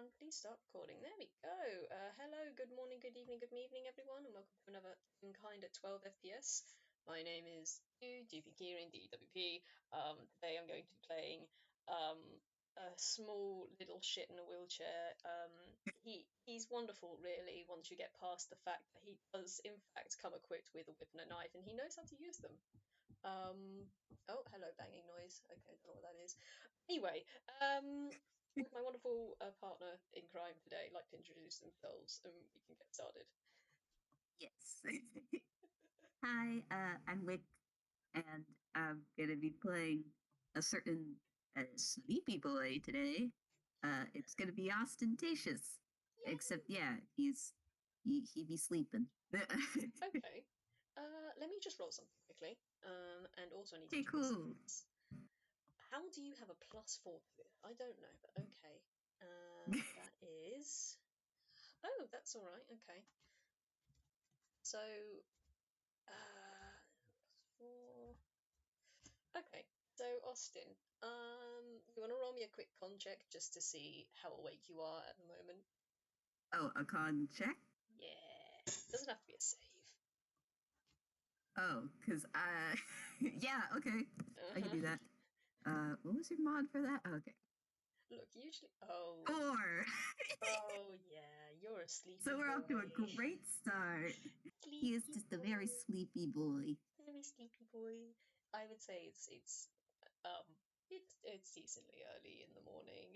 everyone, please start recording. There we go. Hello, good morning, good evening, good evening, everyone, and welcome to another Toonkind at 12 FPS. My name is D.E.W.P D.E.W.P. Today I'm going to be playing a small little shit in a wheelchair. He's wonderful, really, once you get past the fact that he does, in fact, come equipped with a whip and a knife, and he knows how to use them. Oh, hello, banging noise. Okay, I don't know what that is. Anyway, with my wonderful partner in crime today, like to introduce themselves and we can get started. Yes. Hi, I'm Wick, and I'm gonna be playing a certain sleepy boy today. It's gonna be Teishus. Except, yeah, he be sleeping. Okay. Let me just roll something quickly. And also I need Okay, to cool. How do you have a +4 to this? I don't know, but okay. That is. Oh, that's all right. Okay. So, +4. Okay, so Austin, you want to roll me a quick con check just to see how awake you are at the moment? Oh, a con check? Yeah, doesn't have to be a save. Oh, because yeah, okay. I can do that. What was your mod for that? Oh, okay. Look, usually. Oh. 4! Oh, yeah, you're a sleepy So we're boy. off to a great start. Sleepy He is just a very boy. sleepy boy. Very sleepy boy. I would say um it's decently early in the morning.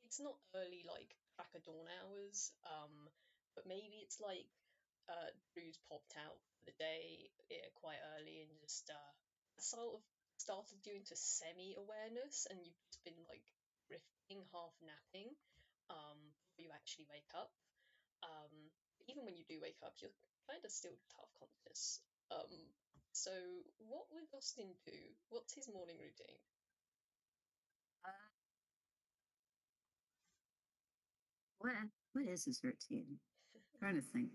It's not early like crack of dawn hours. But maybe it's like Drew's popped out for the day quite early and just sort of started you into semi-awareness, and you've just been like drifting, half napping, before you actually wake up. Even when you do wake up, you're kind of still half conscious. So what would Austin do? What's his morning routine? Uh, what is his routine? I'm trying to think.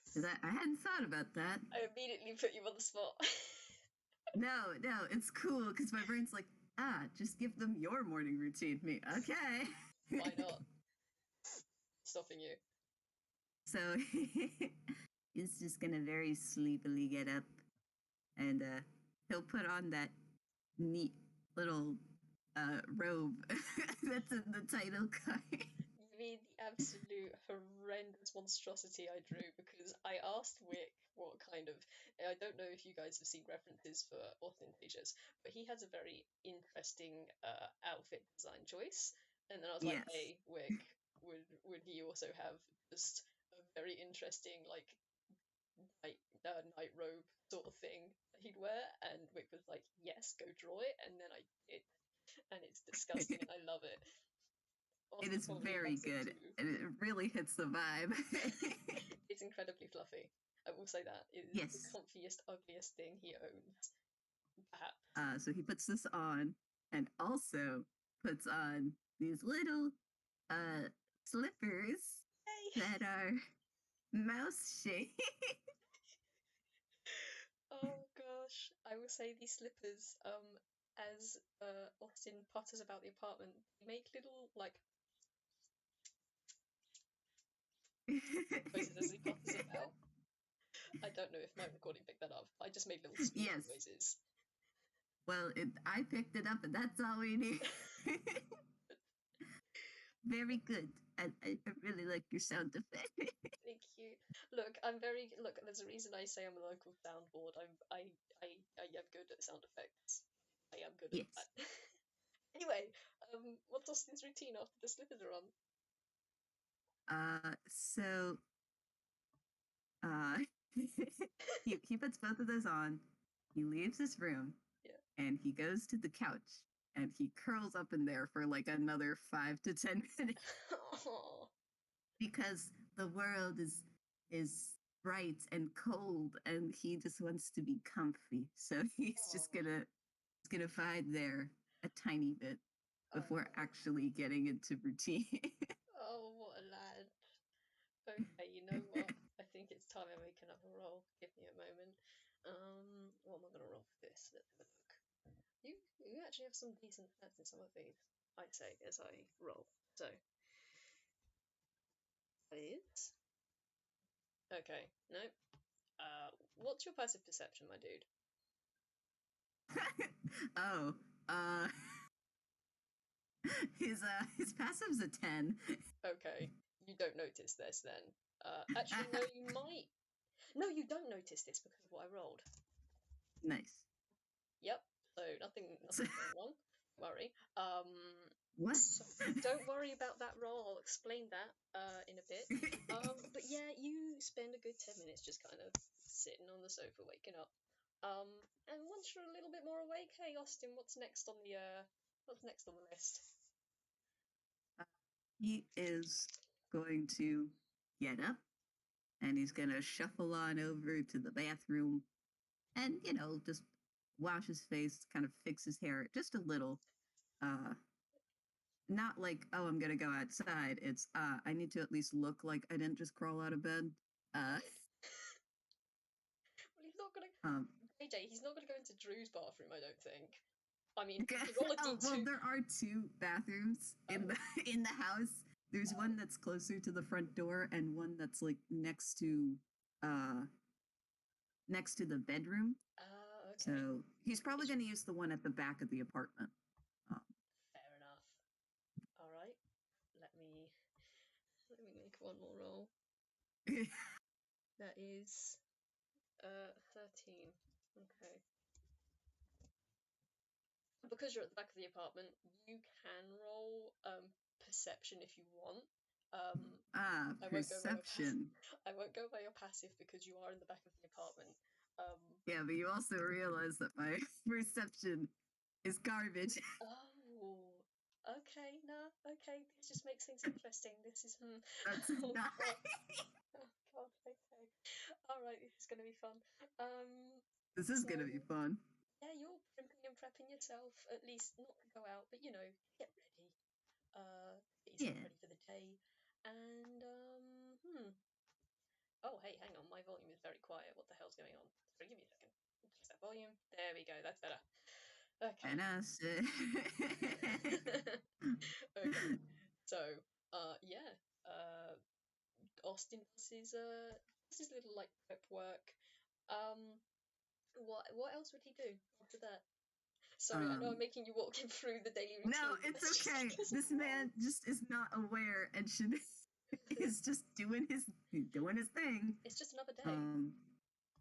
Because I hadn't thought about that. I immediately put you on the spot. No, it's cool because my brain's like, just give them your morning routine. Me, okay. Why not? Stopping you. So he's just gonna very sleepily get up and he'll put on that neat little robe that's in the title card. You mean the absolute horrendous monstrosity I drew because I asked Wick what kind of. I don't know if you guys have seen references for Austin Teishus, but he has a very interesting outfit design choice. And then I was like, Yes. hey, Wick, would he also have just a very interesting like night robe sort of thing that he'd wear? And Wick was like, yes, go draw it. And then I did, and it's disgusting, and I love it. It Austin is probably very loves it good, too. and it really hits the vibe. It's incredibly fluffy. I will say that it is Yes. the comfiest, ugliest thing he owns, perhaps. So he puts this on, and also puts on these little slippers Hey. that are mouse shaped. Oh gosh, I will say these slippers. As Austin potters about the apartment, they make little like noises as he potters about. I don't know if my recording picked that up. I just made little squeaky Yes. noises. Well, I picked it up, and that's all we need. Very good. I really like your sound effect. Thank you. Look, there's a reason I say I'm a local soundboard. I am good at sound effects. I am good at Yes. that. Anyway, what's Austin's routine after the slippers are on? So he puts both of those on. He leaves his room. Yeah. And he goes to the couch and he curls up in there for like another 5 to 10 minutes. Because the world is bright and cold and he just wants to be comfy. So he's just gonna find there a tiny bit before actually getting into routine. Oh, what a lad. Okay, you know what? I think it's time I make another roll. Give me a moment. What am I gonna roll for this? Let's have a look. You actually have some decent stats in some of these, I'd say, as I roll. So Okay, no. What's your passive perception, my dude? Oh, uh, his passive's a 10. Okay, you don't notice this then. Actually, no, you might. No, you don't notice this because of what I rolled. Nice. Yep. So nothing going wrong. Don't worry. What? So don't worry about that roll. I'll explain that in a bit. But yeah, you spend a good 10 minutes just kind of sitting on the sofa, waking up. And once you're a little bit more awake, hey Austin, what's next on the list? He is going to get up and he's going to shuffle on over to the bathroom and, just wash his face, kind of fix his hair just a little. Not like, oh, I'm going to go outside. It's, I need to at least look like I didn't just crawl out of bed. Uh, Well, he's not gonna. um, AJ, he's not gonna go into Drew's bathroom. I don't think. I mean, if you roll a oh, well, D2. there are two bathrooms in the Oh, in the house. There's one that's closer to the front door and one that's like uh next to the bedroom. okay. So he's probably It's going to use the one at the back of the apartment. Um, fair enough. All right. Let me make one more roll. That is 13. Okay. Because you're at the back of the apartment, you can roll perception if you want. Um, I won't go by your passive. Perception. I won't go by your passive because you are in the back of the apartment. Um, Yeah, but you also realize that my perception is garbage. oh, okay, no, okay. This just makes things interesting. This is That's Oh not. god, oh god. Okay, all right. This is gonna be fun. This is So going to be fun. yeah, you're primping and prepping yourself, at least not to go out, but get ready. Get yourself Yeah. ready for the day. And oh hey, hang on, my volume is very quiet. What the hell's going on? Sorry, give me a second. Adjust that volume. There we go. That's better. Okay. And I said, Okay. So yeah. Austin does his little like prep work. Um, what else would he do after that? Sorry, I know I'm um, making you walk him through the daily no, routine, but it's that's just okay. because This I'm man just is not aware and should is just doing his thing. It's just another day. Um,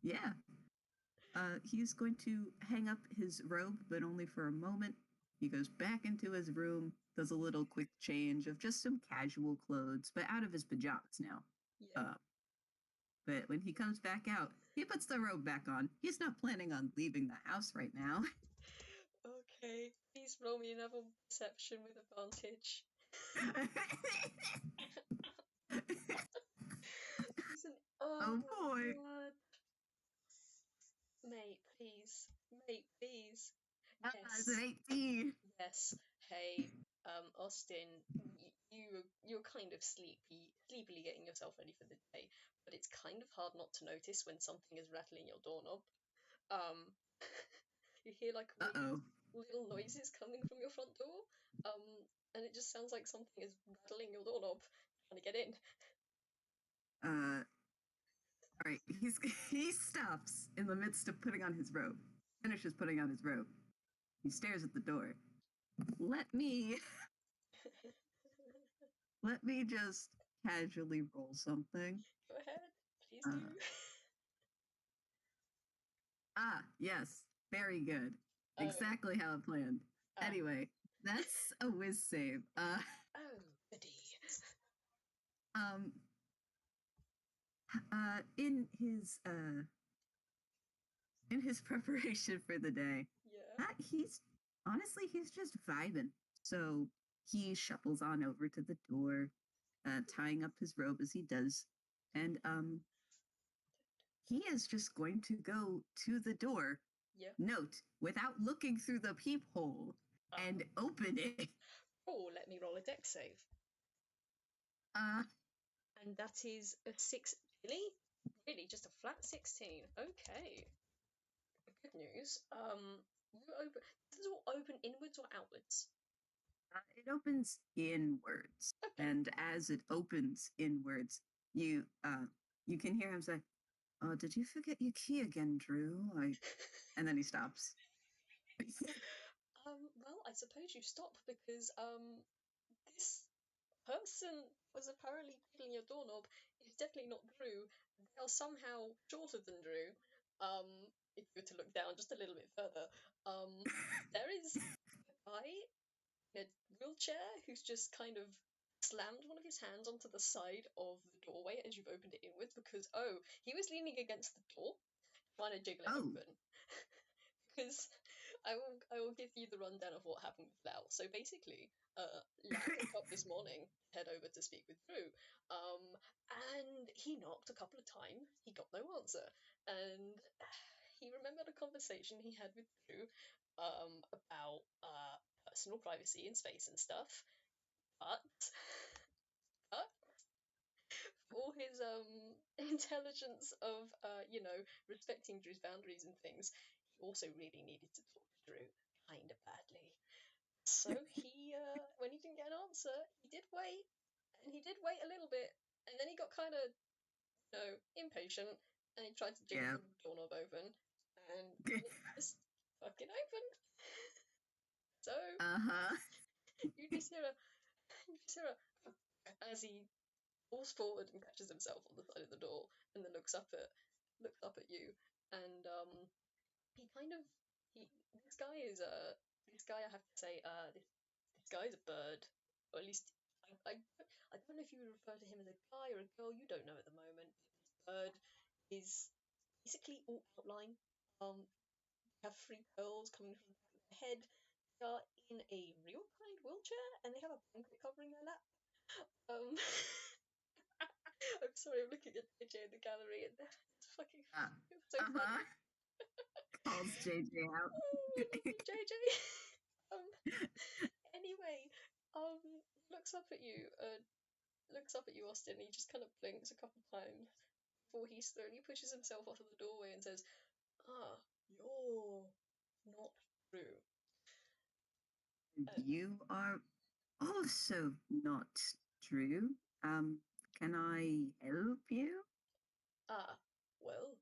yeah. He's going to hang up his robe, but only for a moment. He goes back into his room, does a little quick change of just some casual clothes, but out of his pajamas now. Yeah. But when he comes back out, he puts the robe back on. He's not planning on leaving the house right now. Okay. Please roll me another perception with advantage. Listen. Oh Oh my boy. god. Mate, please. Mate, please. It's an Yes. 18. Yes. Hey, Austin, you're kind of sleepily getting yourself ready for the day, but it's kind of hard not to notice when something is rattling your doorknob. Um, you hear like Uh weird oh. little noises coming from your front door, um, and it just sounds like something is rattling your doorknob, trying to get in. All right. He stops in the midst of putting on his robe. Finishes putting on his robe. He stares at the door. Let me let me just casually roll something. Go ahead, please do. Uh, yes, very good. Oh, Exactly how I planned. ah, Anyway, that's a whiz save. oh, goody. Um, in his preparation for the day, Yeah, he's honestly he's just vibing. So he shuffles on over to the door, tying up his robe as he does, and he is just going to go to the door. yeah. Note without looking through the peephole Uh-huh. and open it. Oh, let me roll a deck save. Uh, And that is a 6. Really? Really? Just a flat 16. Okay. Good news. Does it all open inwards or outwards? it opens inwards, Okay. and as it opens inwards, you you can hear him say, "Oh, did you forget your key again, Drew?" And then he stops. Well, I suppose you stop because this person was apparently fiddling your doorknob is definitely not Drew. They are somehow shorter than Drew. If you were to look down just a little bit further, there is a guy in a wheelchair who's just kind of slammed one of his hands onto the side of the doorway as you've opened it inwards because he was leaning against the door trying to jiggle it Oh, open. Because I will give you the rundown of what happened with Lao. So basically, Lao woke up this morning, head over to speak with Drew, and he knocked a couple of times. He got no answer, and he remembered a conversation he had with Drew about personal privacy and space and stuff. But but all his intelligence of respecting Drew's boundaries and things, he also really needed to talk to Drew kind of badly. So he when he didn't get an answer, he did wait, and he did wait a little bit, and then he got kind of impatient, and he tried to jiggle yeah. the doorknob open, and it just fucking opened. So Uh-huh. you just hear a you just hear a as he falls forward and catches himself on the side of the door, and then looks up at you, and he kind of he this guy I have to say this guy is a bird, or at least I don't know if you would refer to him as a guy or a girl. You don't know at the moment. But this bird is basically all outline. They have three curls coming from the back of their head. They are in a real kind wheelchair, and they have a blanket covering their lap. Um, I'm sorry, I'm looking at JJ in the gallery, and it's fucking Uh, it's so uh-huh. funny. Calls JJ out. Oh, I love you, JJ. Um, anyway, he looks up at you, Austin, and he just kind of blinks a couple times before he slowly pushes himself out of the doorway and says, "Ah, you're not Drew." And You are also not Drew. Can I help you? well,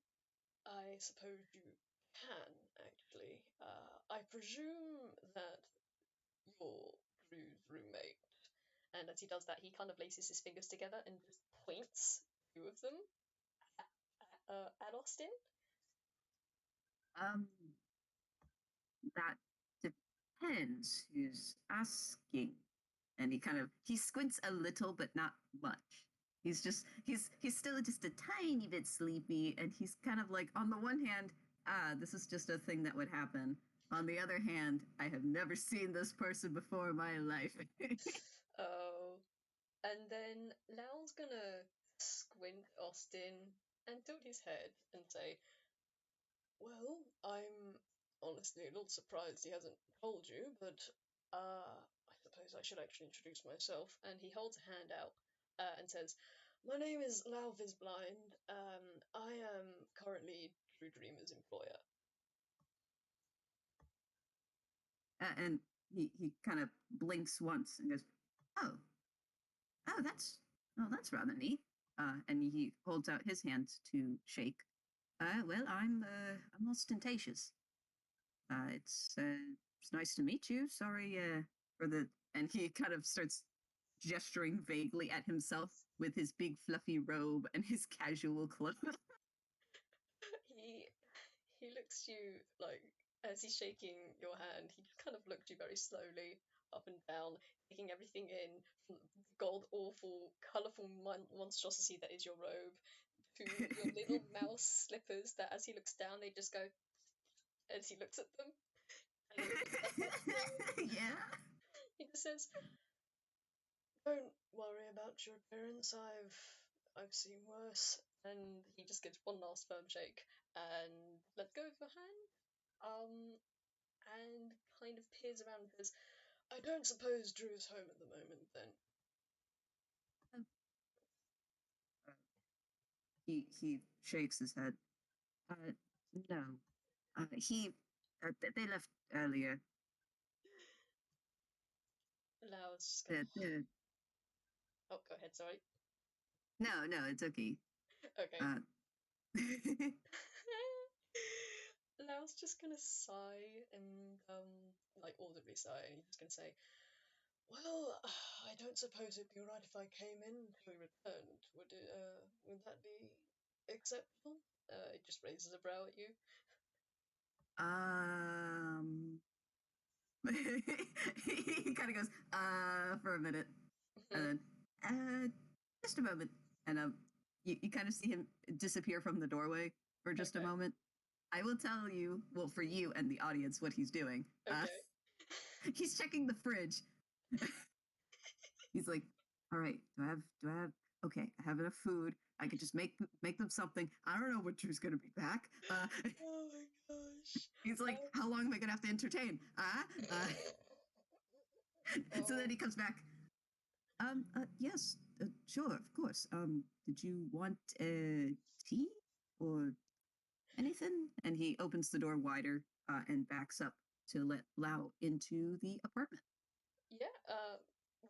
I suppose you can actually. I presume that you're Drew's roommate. And as he does that, he kind of laces his fingers together and just points two of them at Austin. Um, that depends who's asking. And he squints a little, but not much. He's still just a tiny bit sleepy, and he's kind of like, on the one hand, this is just a thing that would happen. On the other hand, I have never seen this person before in my life. Oh, and then Lao's gonna squint at Austin and tilt his head and say, "Well, I'm honestly a little surprised he hasn't told you, but I suppose I should actually introduce myself." And he holds a hand out and says, "My name is Lao Vis Blind. I am currently True Dreamer's employer." And he kind of blinks once and goes, "Oh, oh, that's rather neat." And he holds out his hand to shake. Well, I'm Austin Teishus. It's nice to meet you. Sorry for the. And he kind of starts gesturing vaguely at himself with his big fluffy robe and his casual clothes. He he looks to you like as he's shaking your hand. He just kind of looked you very slowly up and down, taking everything in from the god awful, colourful monstrosity that is your robe to your little mouse slippers that as he looks down they just go as he looks at them, and then he looks up at you. Yeah. He just says, "Don't worry about your appearance. I've seen worse." And he just gives one last firm shake and lets go of your hand. And kind of peers around and says, "I don't suppose Drew's home at the moment, then." Uh, he shakes his head. Uh, no. They left earlier. Lau's just gonna. Uh, uh, Oh, go ahead. Sorry. no, it's okay. Okay. Uh, Lao's just gonna sigh and like audibly sigh, and he's just gonna say, "Well, I don't suppose it'd be alright if I came in until he returned. Would that be acceptable?" It just raises a brow at you. um, he kind of goes, for a minute, and then, just a moment, and you kind of see him disappear from the doorway for just a Okay. moment. I will tell you, well, for you and the audience, what he's doing. Okay. He's checking the fridge. He's like, all right, do I have, okay, I have enough food. I could just make them something. I don't know when Drew's gonna be back. Oh my gosh. He's like, how long am I gonna have to entertain? So then Oh, he comes back. Yes, sure, of course. Did you want tea or anything? And he opens the door wider and backs up to let Lao into the apartment. yeah.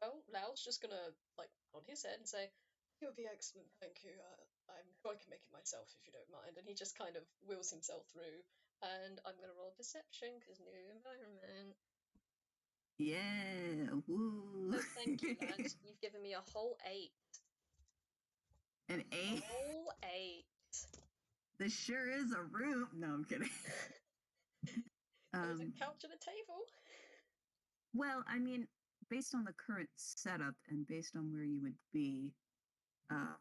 Well, Lao's just gonna like nod his head and say, "It would be excellent, thank you. I'm sure I can make it myself if you don't mind." And he just kind of wheels himself through. And I'm gonna roll perception because new environment. Yeah, woo. Oh, thank you, lad. You've given me a whole 8. An A A. whole 8. This sure is a room. No, I'm kidding. There's a Um, couch and a table. well, I mean, based on the current setup and based on where you would be, uh,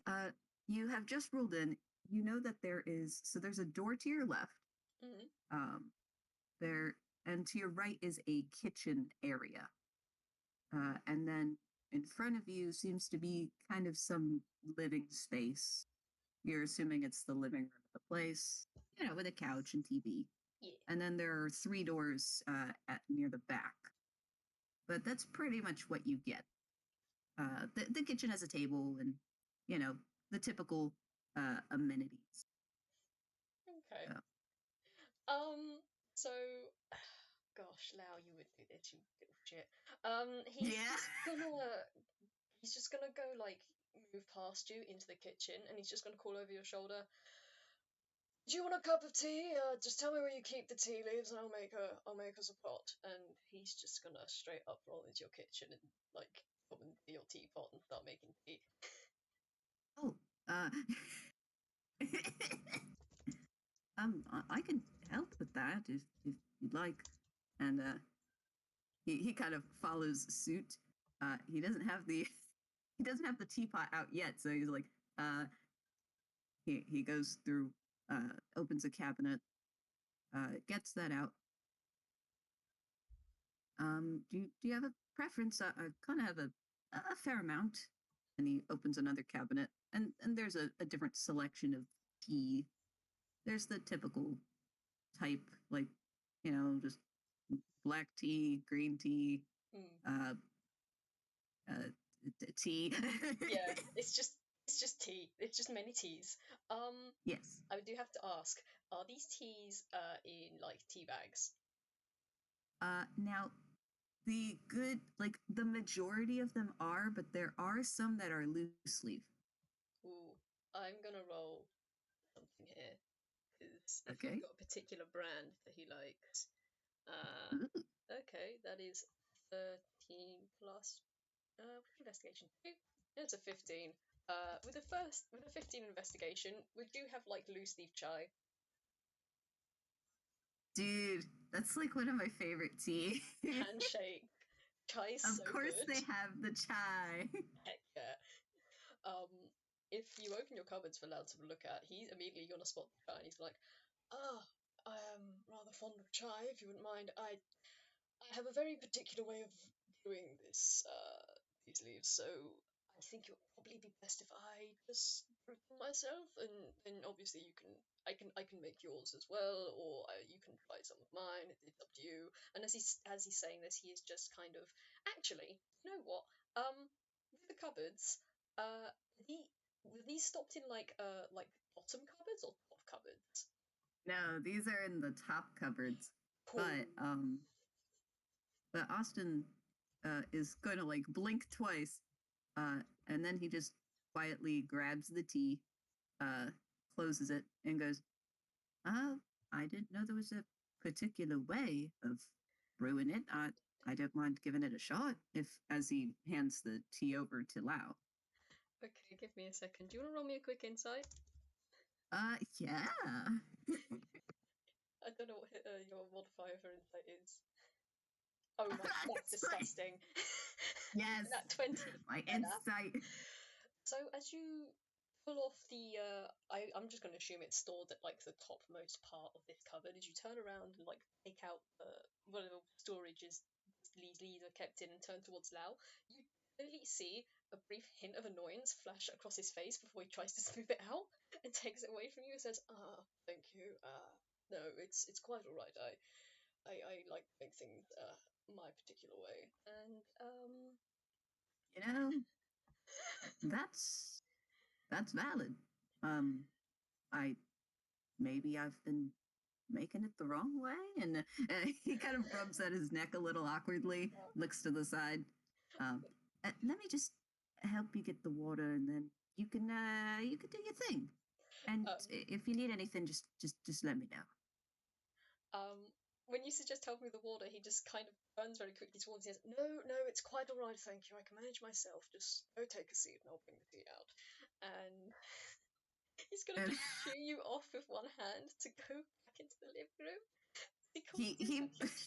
uh, you have just rolled in. You know that there's a door to your left. Mm, Um, there, and to your right is a kitchen area. And then in front of you seems to be kind of some living space. You're assuming it's the living room of the place, with a couch and TV. yeah. And then there are 3 doors near the back. But that's pretty much what you get. The kitchen has a table and, you know, the typical amenities. Okay. Uh, Um. So, gosh, Lao, you would do this, you little shit. He's yeah. just gonna go like move past you into the kitchen, and he's just gonna call over your shoulder. Do you want a cup of tea? Just tell me where you keep the tea leaves, and I'll make us a pot. And he's just gonna straight up roll into your kitchen and like come into your teapot and start making tea. Oh, uh, I can help with that if you'd like. And he kind of follows suit. He doesn't have the he doesn't have the teapot out yet, so he's like, he goes through, opens a cabinet, gets that out. Do you have a preference? I kind of have a fair amount. And he opens another cabinet, and there's a different selection of tea. There's the typical type, like, just black tea, green tea, Mm. uh, uh, tea. Yeah, it's just tea. It's just many teas. Um, Yes. I do have to ask, are these teas in like tea bags? Now, the majority of them are, but there are some that are loose leaf. Ooh, I'm gonna roll something here because if he's Okay. got a particular brand that he likes, uh, Ooh. okay, that is 13 plus investigation 2. It's a 15. With a 15 investigation, we do have like loose leaf chai. Dude, that's like one of my favorite tea. Handshake. Chai is Of so course good. they have the chai. Heck yeah. Um, if you open your cupboards for Loud to look at, he's immediately gonna spot the chai and he's like, "Ah, I am rather fond of chai. If you wouldn't mind, I have a very particular way of brewing these leaves, so I think it would probably be best if I just brew them myself, and then obviously I can make yours as well, or you can try some of mine. It's up to you." And as he's saying this, he is just kind of actually, you know what? With the cupboards, uh, the were these stopped in like bottom cupboards or top cupboards? No, these are in the top cupboards. Cool. But Austin is going to like blink twice, and then he just quietly grabs the tea, closes it, and goes, "Oh, I didn't know there was a particular way of brewing it. I don't mind giving it a shot." If as he hands the tea over to Lao. Okay, give me a second. Do you want to roll me a quick insight? Yeah. I don't know what your modifier for insight is. Oh my, that's It's like, disgusting. yes, That 20 my better. insight. So as you pull off the, I'm just going to assume it's stored at like the topmost part of this cupboard. As you turn around and like take out whatever storage is these leads are kept in and turn towards Lao, you clearly see a brief hint of annoyance flash across his face before he tries to smooth it out and takes it away from you and says, thank you. No, it's quite all right. I like to make things my particular way, and You know, that's that's valid. I maybe I've been making it the wrong way, and he kind of rubs at his neck a little awkwardly, looks to the side. Um, Let me just help you get the water, and then you can do your thing. And um, if you need anything, just let me know. Um, when you suggest helping with the water, he just kind of turns very quickly towards you and says, no, no, it's quite all right, thank you. I can manage myself. Just go take a seat and I'll bring the tea out. And he's going to And just shoo you off with one hand to go back into the living room. He comes into the he kitchen.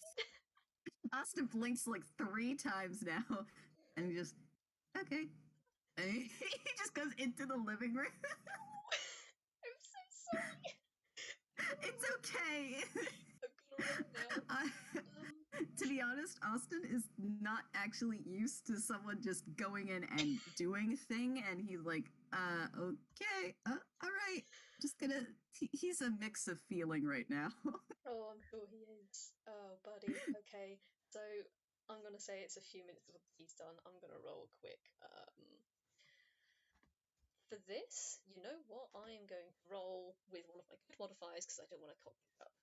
Austin blinks like 3 times now, and he just okay. And he just goes into the living room. I'm so sorry. It's okay. I've got to run now. I, Um, to be honest, Austin is not actually used to someone just going in and doing a thing, and he's like, okay, all right, just gonna. He's a mix of feeling right now. oh, I'm sure he is. Oh, buddy. Okay, so I'm going to say it's a few minutes before the tea's done. I'm going to roll quick. For this, you know what? I am going to roll with one of my good modifiers because I don't want to cock this up.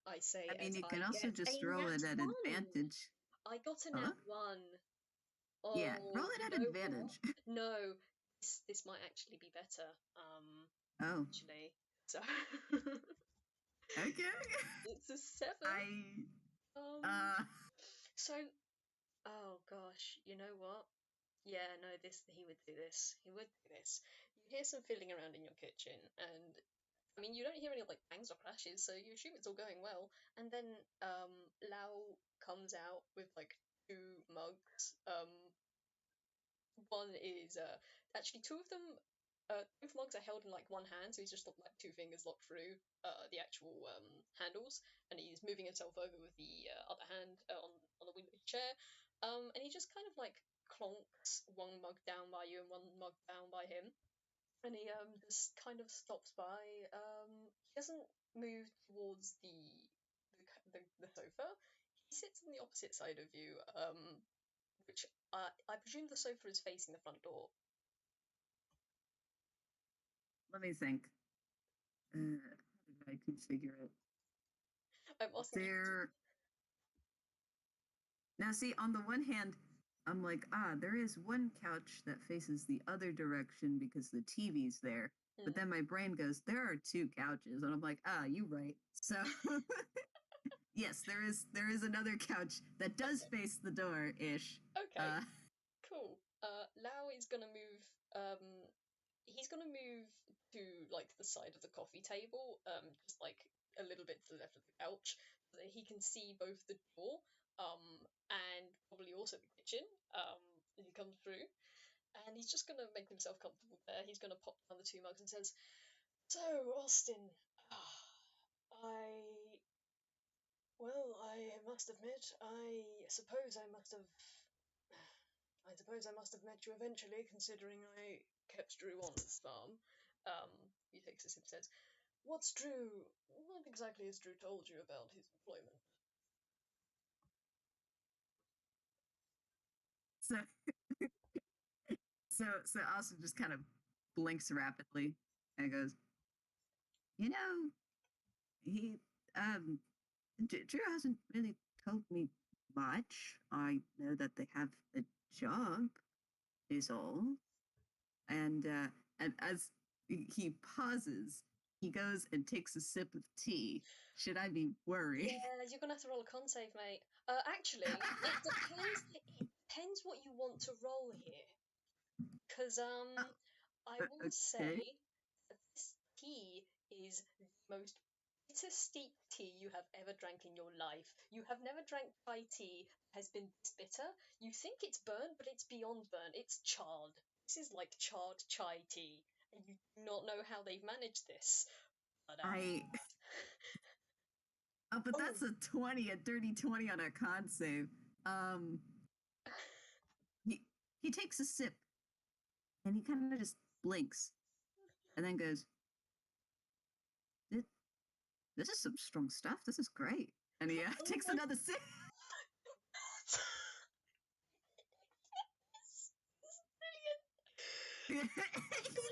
I say I mean, as you can I also get just a roll nat it at 1. advantage. I got a nat Hello? 1. Yeah, roll Oh, it you at know what? advantage. No, this might actually be better. Oh, Actually, so okay. it's a 7. I Um, uh so oh gosh, you know what? Yeah, no, this he would do this. He would do this. You hear some fiddling around in your kitchen, and I mean, you don't hear any like bangs or crashes, so you assume it's all going well. And then Lao comes out with like two mugs. One is actually two of them. Both mugs are held in like one hand, so he's just like two fingers locked through the actual handles, and he's moving himself over with the other hand on the wing of his chair. And he just kind of like clonks one mug down by you and one mug down by him, and he just kind of stops by. He doesn't move towards the sofa. He sits on the opposite side of you, which I presume the sofa is facing the front door. let me think. How did I configure it? I'm asking you to. There Now, see, on the one hand, I'm like, there is one couch that faces the other direction because the TV's there. But Mm, then my brain goes, there are two couches, and I'm like, you right. So yes, there is another couch that does okay, face the door ish. okay, cool. Lao is gonna move. He's gonna move to like the side of the coffee table, just like a little bit to the left of the couch, so that he can see both the door, and probably also the kitchen, as he comes through. And he's just gonna make himself comfortable there. He's gonna pop down the two mugs and says, "So, Austin, I well, I must admit, I suppose I must have met you eventually, considering I kept Drew on this farm." He takes a sip and says, "What's Drew? What exactly has Drew told you about his employment?" So so Austin just kind of blinks rapidly and goes, you know, he Drew hasn't really told me much. I know that they have a job, is all. And as he pauses, he goes and takes a sip of tea. Should I be worried? Yeah, you're gonna have to roll a con save, mate. Actually, it depends. It depends what you want to roll here, because I will Okay. say that this tea is the most bitter steep tea you have ever drank in your life. You have never drank Thai tea that has been this bitter. You think it's burnt, but it's beyond burnt. It's charred. This is like charred chai tea, and you do not know how they've managed this. But I but oh, that's a 20, a dirty 20 on a con save. Um he he takes a sip and he kind of just blinks and then goes, this is some strong stuff. This is great. And he oh takes my another sip. This is brilliant. He's I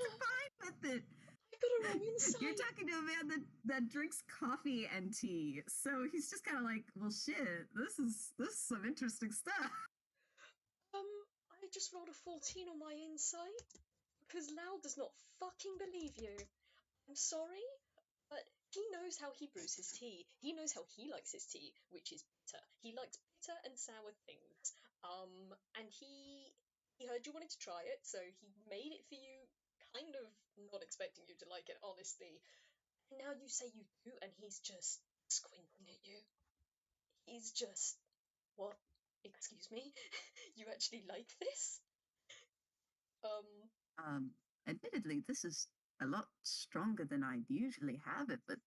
got fine with it. I got a roll You're insight. talking to a man that drinks coffee and tea, so he's just kind of like, well, shit, this is some interesting stuff. I just rolled a 14 on my insight because Lau does not fucking believe you. I'm sorry, but he knows how he brews his tea. He knows how he likes his tea, which is bitter. He likes bitter and sour things. And he heard you wanted to try it, so he made it for you, kind of not expecting you to like it, honestly. And now you say you do, and he's just squinting at you. He's just, what? Excuse me? You actually like this? Um, Um, Admittedly, this is a lot stronger than I'd usually have it, but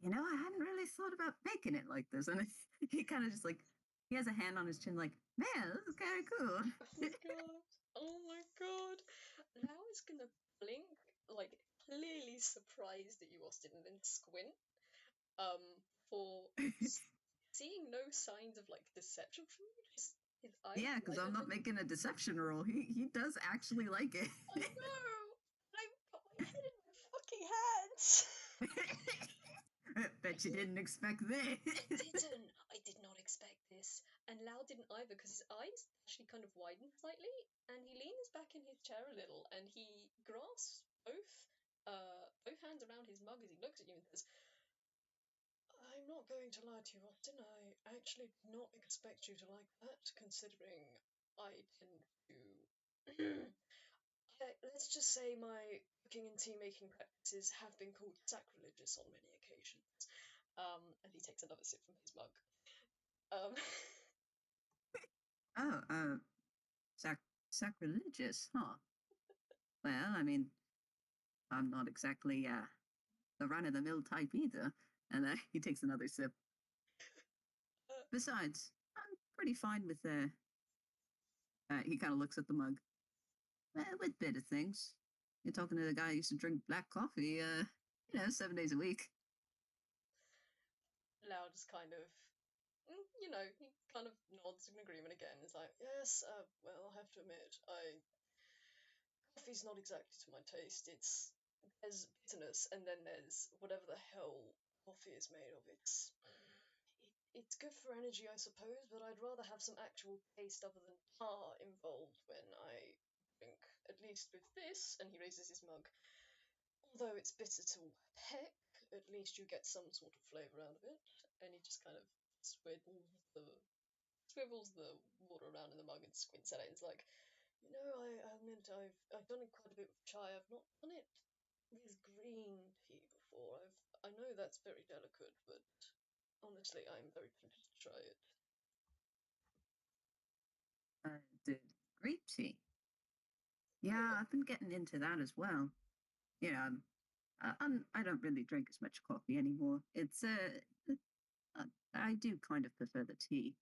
I hadn't really thought about making it like this. And he kind of just like, he has a hand on his chin, like, man, this is kind of cool. oh my god. Oh my god. Now is gonna blink, like clearly surprised at you, Austin, and then squint. For seeing no signs of like deception from you, just his eyes Yeah, because I'm widen. not making a deception roll. He does actually like it. Oh no! I've got my head in my fucking hands! Bet you didn't expect this. I did not expect this. And Lau didn't either, because his eyes actually kind of widen slightly, and he leans back in his chair a little, and he grasps both hands around his mug as he looks at you and says, I'm not going to lie to you, Austin. I actually did not expect you to like that, considering I tend to. Let's just say my cooking and tea making practices have been called sacrilegious on many occasions. And he takes another sip from his mug. Um, Oh, sacrilegious, huh? Well, I mean, I'm not exactly the run of the mill type either. And he takes another sip. uh, Besides, I'm pretty fine with he kind of looks at the mug. With bitter things. You're talking to the guy who used to drink black coffee, 7 days a week. Lau just kind of, he kind of nods in agreement again. He's like, yes, well, I have to admit, coffee's not exactly to my taste. There's bitterness, and then there's whatever the hell coffee is made of. It's good for energy, I suppose, but I'd rather have some actual taste other than tar involved when I drink. At least with this, and he raises his mug. Although it's bitter to peck, at least you get some sort of flavour out of it. And he just kind of swivels the water around in the mug and squints at it. And it's like, I admit I've done it quite a bit with chai. I've not done it with green tea before. I know that's very delicate, but honestly, I'm very tempted to try it. The grape tea. Yeah, Yeah. I've been getting into that as well. You know, I don't really drink as much coffee anymore. I do kind of prefer the tea.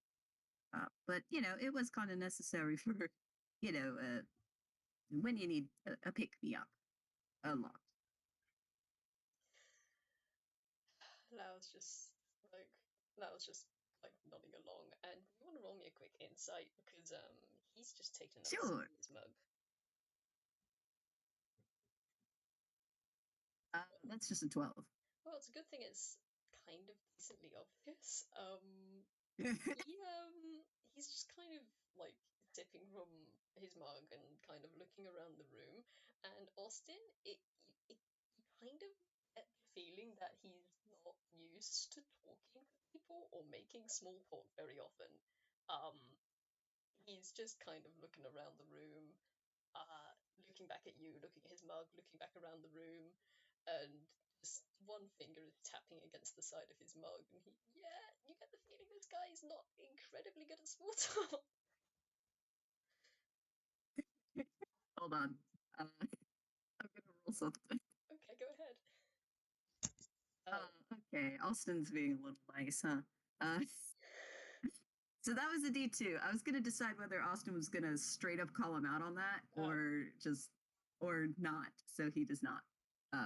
But it was kind of necessary for, you know, uh, when you need a pick me up a lot. Lau's just like Lau's just like nodding along, and you want to roll me a quick insight because he's just taken another sip Sure. from his mug. That's just a 12. Well, it's a good thing it's kind of decently obvious. He he's just kind of like sipping from his mug and kind of looking around the room. And Austin, it you kind of get the feeling that he's not used to talking to people or making small talk very often. Um, he's just kind of looking around the room, looking back at you, looking at his mug, looking back around the room, and just one finger is tapping against the side of his mug, and yeah, you get the feeling this guy is not incredibly good at small talk. Hold on. I'm gonna roll something. Okay, go ahead. Okay, Austin's being a little nice, huh? Uh, so that was a D2. I was gonna decide whether Austin was gonna straight up call him out on that or not. So he does not.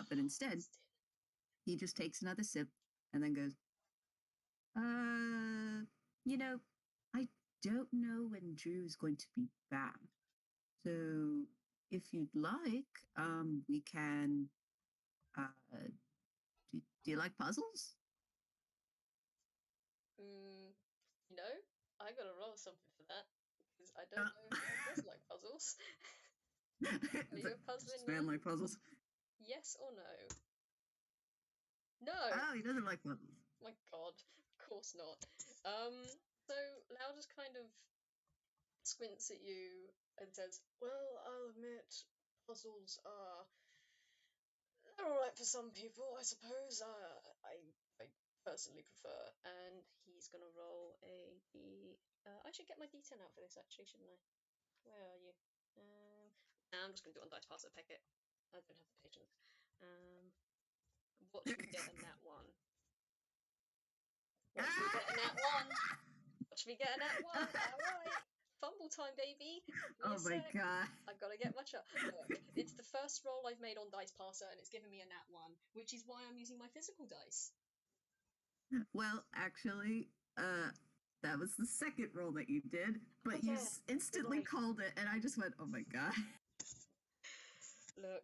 But instead, he just takes another sip and then goes, you know, I don't know when Drew's going to be back. So if you'd like, we can. Do you like puzzles? You know, I gotta roll something for that because I don't know if he does like puzzles. Are you a puzzling man man? like puzzles? Yes or no? No. Oh, he doesn't like puzzles. My God, of course not. So Lau just kind of squints at you and says, "Well, I'll admit, puzzles are they're all right for some people, I suppose. I personally prefer." And he's gonna roll a D. I should get my D10 out for this, actually, shouldn't I? Where are you? I'm just gonna do it on Dice Parser, peck it. I don't have the patience. What should we get a nat one? What should we get a nat one? What should we get a nat one? Alright. Fumble time, baby. Oh my god. I've got to get much up. Look, it's the first roll I've made on Dice Parser, and it's given me a nat 1, which is why I'm using my physical dice. Well, actually, that was the second roll that you did, but you instantly called it, and I just went, oh my god. Look,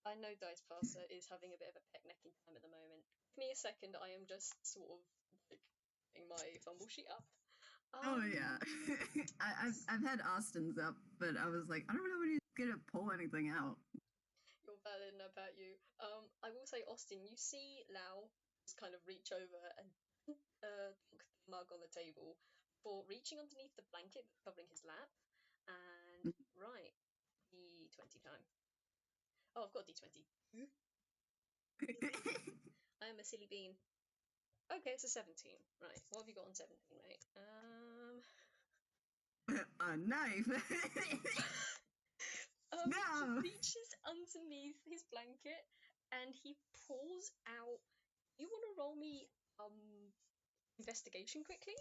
I know Dice Parser is having a bit of a peck-necking time at the moment. Give me a second, I am just sort of, like, getting my fumble sheet up. Oh yeah, I've had Austin's up, but I was like, I don't know when he's gonna pull anything out. You're valid about you. I will say, Austin, you see Lao just kind of reach over and dunk the mug on the table for reaching underneath the blanket that's covering his lap. And right, D20 time. Oh, I've got D20. I am a silly bean. Okay, it's a 17. Right, what have you got on 17, mate? A knife. No. He reaches underneath his blanket and he pulls out. You want to roll me investigation quickly?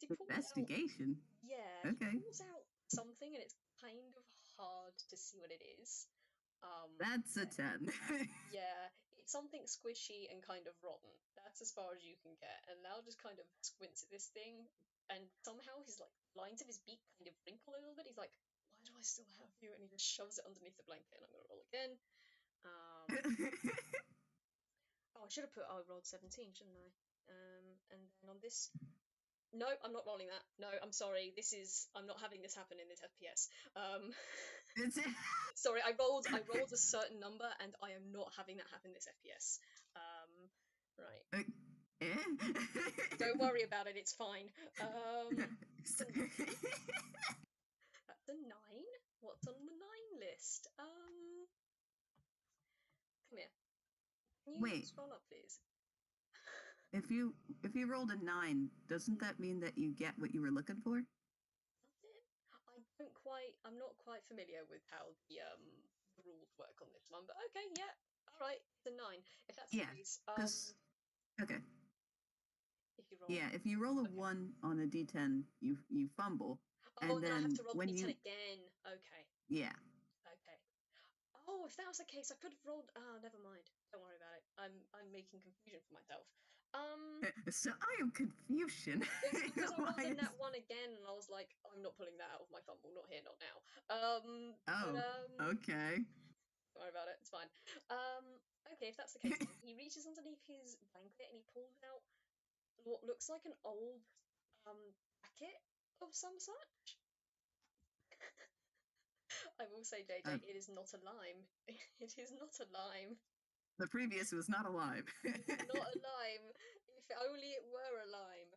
He pulls Investigation. Out, yeah, okay. He pulls out something and it's kind of hard to see what it is. That's a 10. Yeah, it's something squishy and kind of rotten. That's as far as you can get. And Lau just kind of squints at this thing, and somehow his like lines of his beak kind of wrinkle a little bit. He's like, "Why do I still have you?" And he just shoves it underneath the blanket. And I'm gonna roll again. Oh, I should have put. I rolled 17, shouldn't I? And then on this. No, I'm not rolling that. No, I'm sorry. I'm not having this happen in this FPS. Sorry, I rolled a certain number, and I am not having that happen this FPS. Right. Don't worry about it. It's fine. That's a 9. What's on the 9 list? Come here. Can you Wait. scroll up, please? If you rolled a 9, doesn't that mean that you get what you were looking for? I'm not quite familiar with how the rules work on this one, but okay, yeah, all right, it's a 9. If that's the case, okay. If you roll a 1 on a D10, you fumble. And then I have to roll the D10 again. Okay. Yeah. Okay. Oh, if that was the case, I could have rolled. Never mind. Don't worry about it. I'm making confusion for myself. So I am confusion. It's because I rolled in that one again, and I was like, I'm not pulling that out of my fumble. Not here, not now. Okay. Don't worry about it. It's fine. Okay, if that's the case, he reaches underneath his blanket and he pulls out what looks like an old packet of some such. I will say, JJ, it is not a lime. It is not a lime. The previous was not a lime. Not a lime. If only it were a lime.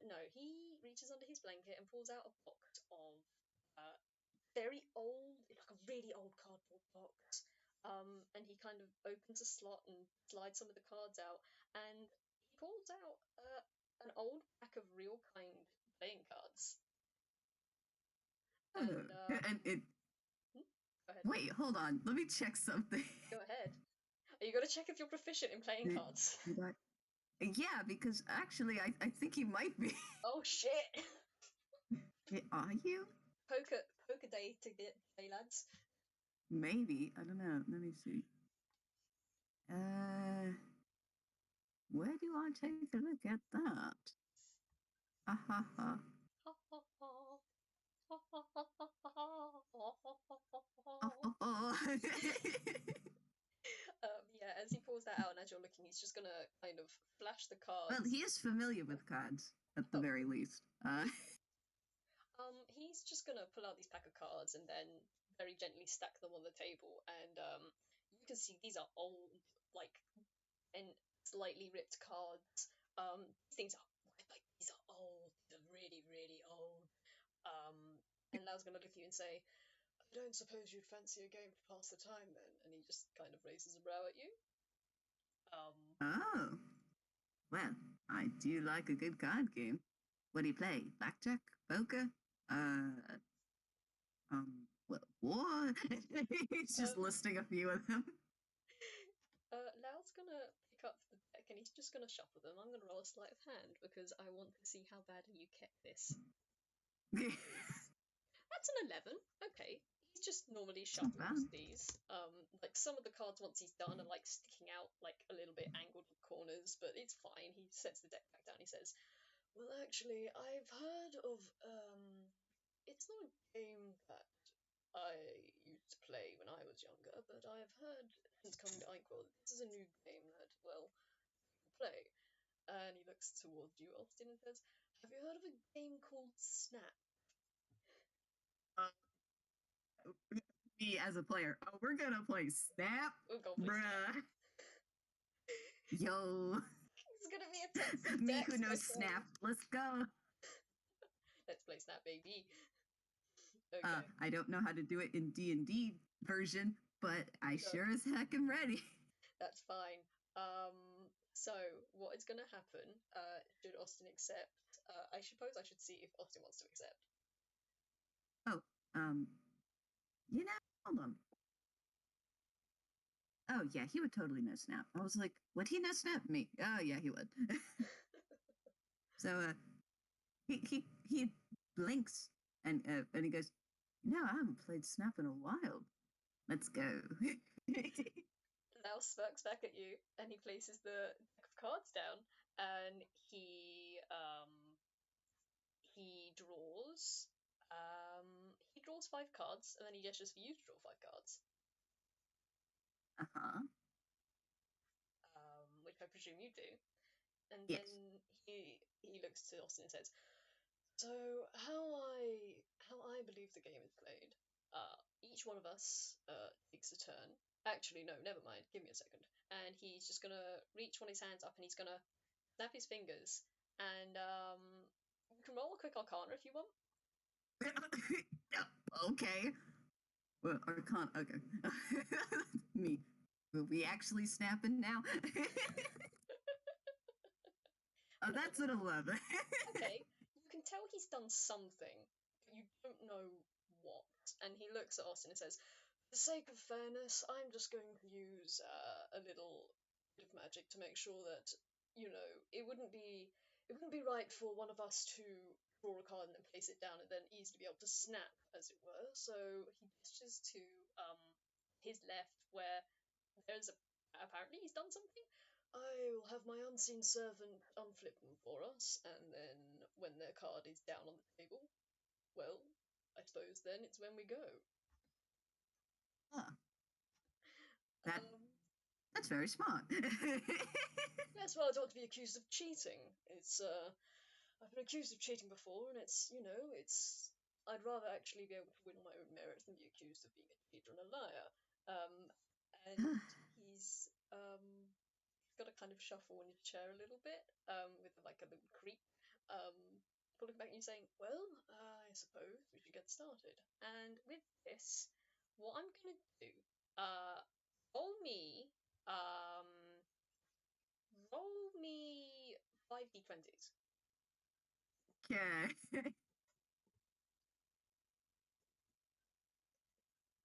No, he reaches under his blanket and pulls out a box of uh, very old, like a really old cardboard box. And he kind of opens a slot and slides some of the cards out, and he pulls out an old pack of real kind playing cards. And And it. go ahead. Wait, hold on. Let me check something. Go ahead. Are you going to check if you're proficient in playing cards? Yeah, because actually, I think he might be. Oh shit! Are you? Poker day to get play, lads. Maybe. I don't know. Let me see. Where do I take a look at that? Ha ha ha. Ha ha ha. Ha ha ha ha ha. Oh. Yeah, as he pulls that out and as you're looking, he's just gonna kind of flash the cards. Well, he is familiar with cards, at the very least. He's just gonna pull out these pack of cards and then very gently stack them on the table, and you can see these are old, like, and slightly ripped cards. These things are like these are old. These are really, really old. And Lau's gonna look at you and say, "I don't suppose you'd fancy a game to pass the time, then?" And he just kind of raises a brow at you. Oh. Well, I do like a good card game. What do you play? Blackjack? Poker? Well, what? He's just listing a few of them. Lau's gonna pick up the deck and he's just gonna shuffle them. I'm gonna roll a sleight of hand because I want to see how badly you kept this. That's an 11. Okay. He's just normally shuffles these. Like some of the cards once he's done are like sticking out like a little bit angled at corners, but it's fine. He sets the deck back down. He says, "Well, actually, I've heard of it's not a game that I used to play when I was younger, but I've heard since coming to Iquil, this is a new game that, well, you can play." And he looks towards you, Austin, and says, "Have you heard of a game called Snap?" Me as a player, oh, we're gonna play Snap, We'll go play bruh. Snap. Yo. It's gonna be a test of Me decks, who knows Snap. Let's go. Let's play Snap, baby. Okay. I don't know how to do it in D&D version, but I sure as heck am ready. That's fine. So what is gonna happen? Should Austin accept? I suppose I should see if Austin wants to accept. Oh, hold on. Oh yeah, he would totally know Snap. I was like, would he know Snap? Me? Oh yeah, he would. So he blinks and he goes, "No, I haven't played Snap in a while. Let's go." Now smirks back at you and he places the deck of cards down and he draws 5 cards and then he gestures for you to draw 5 cards. Which I presume you do. And yes. then he looks to Austin and says, "So how I believe the game is played, each one of us takes a turn. Actually, no, never mind. Give me a second." And he's just gonna reach one of his hands up and he's gonna snap his fingers. And you can roll a quick Arcana if you want. Okay. Well, Arcana. Okay. Me. Will we actually snapping now? Oh, that's an 11. Okay. You can tell he's done something, but you don't know what. And he looks at Austin and says, "For the sake of fairness, I'm just going to use a little bit of magic to make sure that, it wouldn't be right for one of us to draw a card and then place it down and then easily be able to snap, as it were." So he gestures to his left where there's apparently he's done something. "I will have my unseen servant unflip them for us, and then when their card is down on the table, well, I suppose then it's when we go." That's very smart. Yes, well, I don't want to be accused of cheating. I've been accused of cheating before, and it's I'd rather actually be able to win on my own merits than be accused of being a cheater and a liar. And he's got to kind of shuffle in his chair a little bit, with like a little creak, looking back at you saying, "Well, I suppose we should get started." And with this, what I'm gonna do, uh, roll me, um, roll me 5d20s. Okay.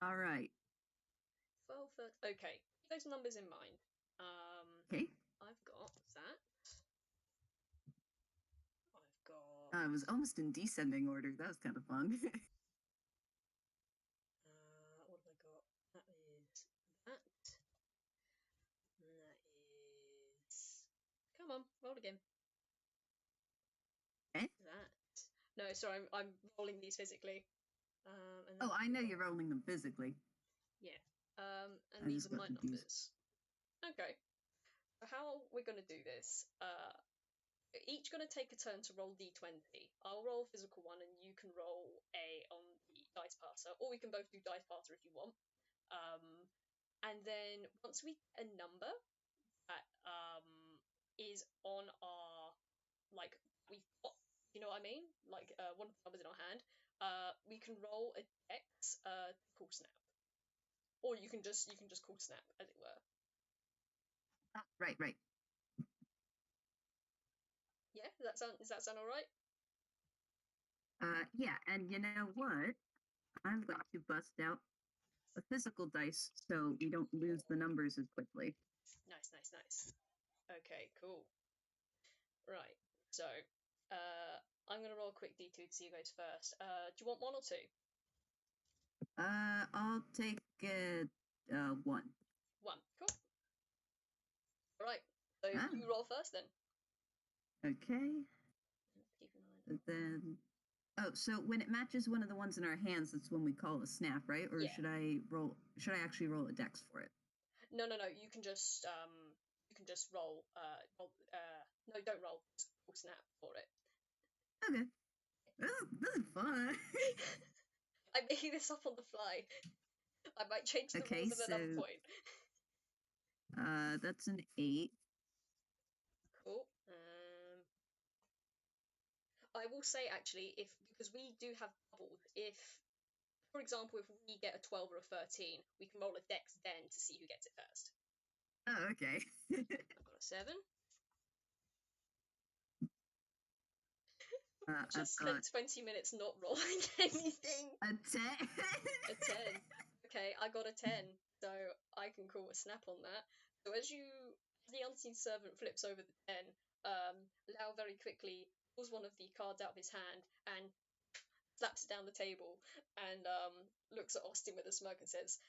All right. 12, 13. Okay, keep those numbers in mind. Okay. I've got that. I've got. It was almost in descending order. That was kind of fun. What have I got? That is that. And that is. Come on, roll again. Okay. That. No, sorry, I'm rolling these physically. And Oh, I know you're rolling them physically. yeah. And I these just are got my confused. numbers. Okay. So how we're gonna do this? Each gonna take a turn to roll d20. I'll roll a physical one, and you can roll a on the dice passer, or we can both do dice passer if you want. And then once we get a number that is on our, like, we've got, you know what I mean, like one of the numbers in our hand, we can roll a dex to call snap, or you can just call snap, as it were. Right. Yeah, does that sound all right? Yeah, and you know what? I'm going to bust out a physical dice so we don't lose the numbers as quickly. Nice. Okay, cool. Right. So, I'm gonna roll a quick d2 to see who goes first. Do you want one or two? I'll take one. One. Cool. All right. So Ah, you roll first then. okay. Keep in mind. Then, oh, so when it matches one of the ones in our hands, that's when we call a snap, right? Or Yeah. should I roll? Should I actually roll a dex for it? No. You can just roll. No, don't roll. Just roll snap for it. Okay, this is fun. I'm making this up on the fly. I might change the Okay, rules at another so point. that's an 8. Cool. I will say actually, if because we do have doubles, if for example, if we get a 12 or a 13, we can roll a dex then to see who gets it first. Oh, okay. I've got a 7. I've Just got spent 20 minutes not rolling anything. a 10. A 10. Okay, I got a 10, so I can call a snap on that. So as the unseen servant flips over the 10, Lao very quickly pulls one of the cards out of his hand and slaps it down the table, and looks at Austin with a smirk and says,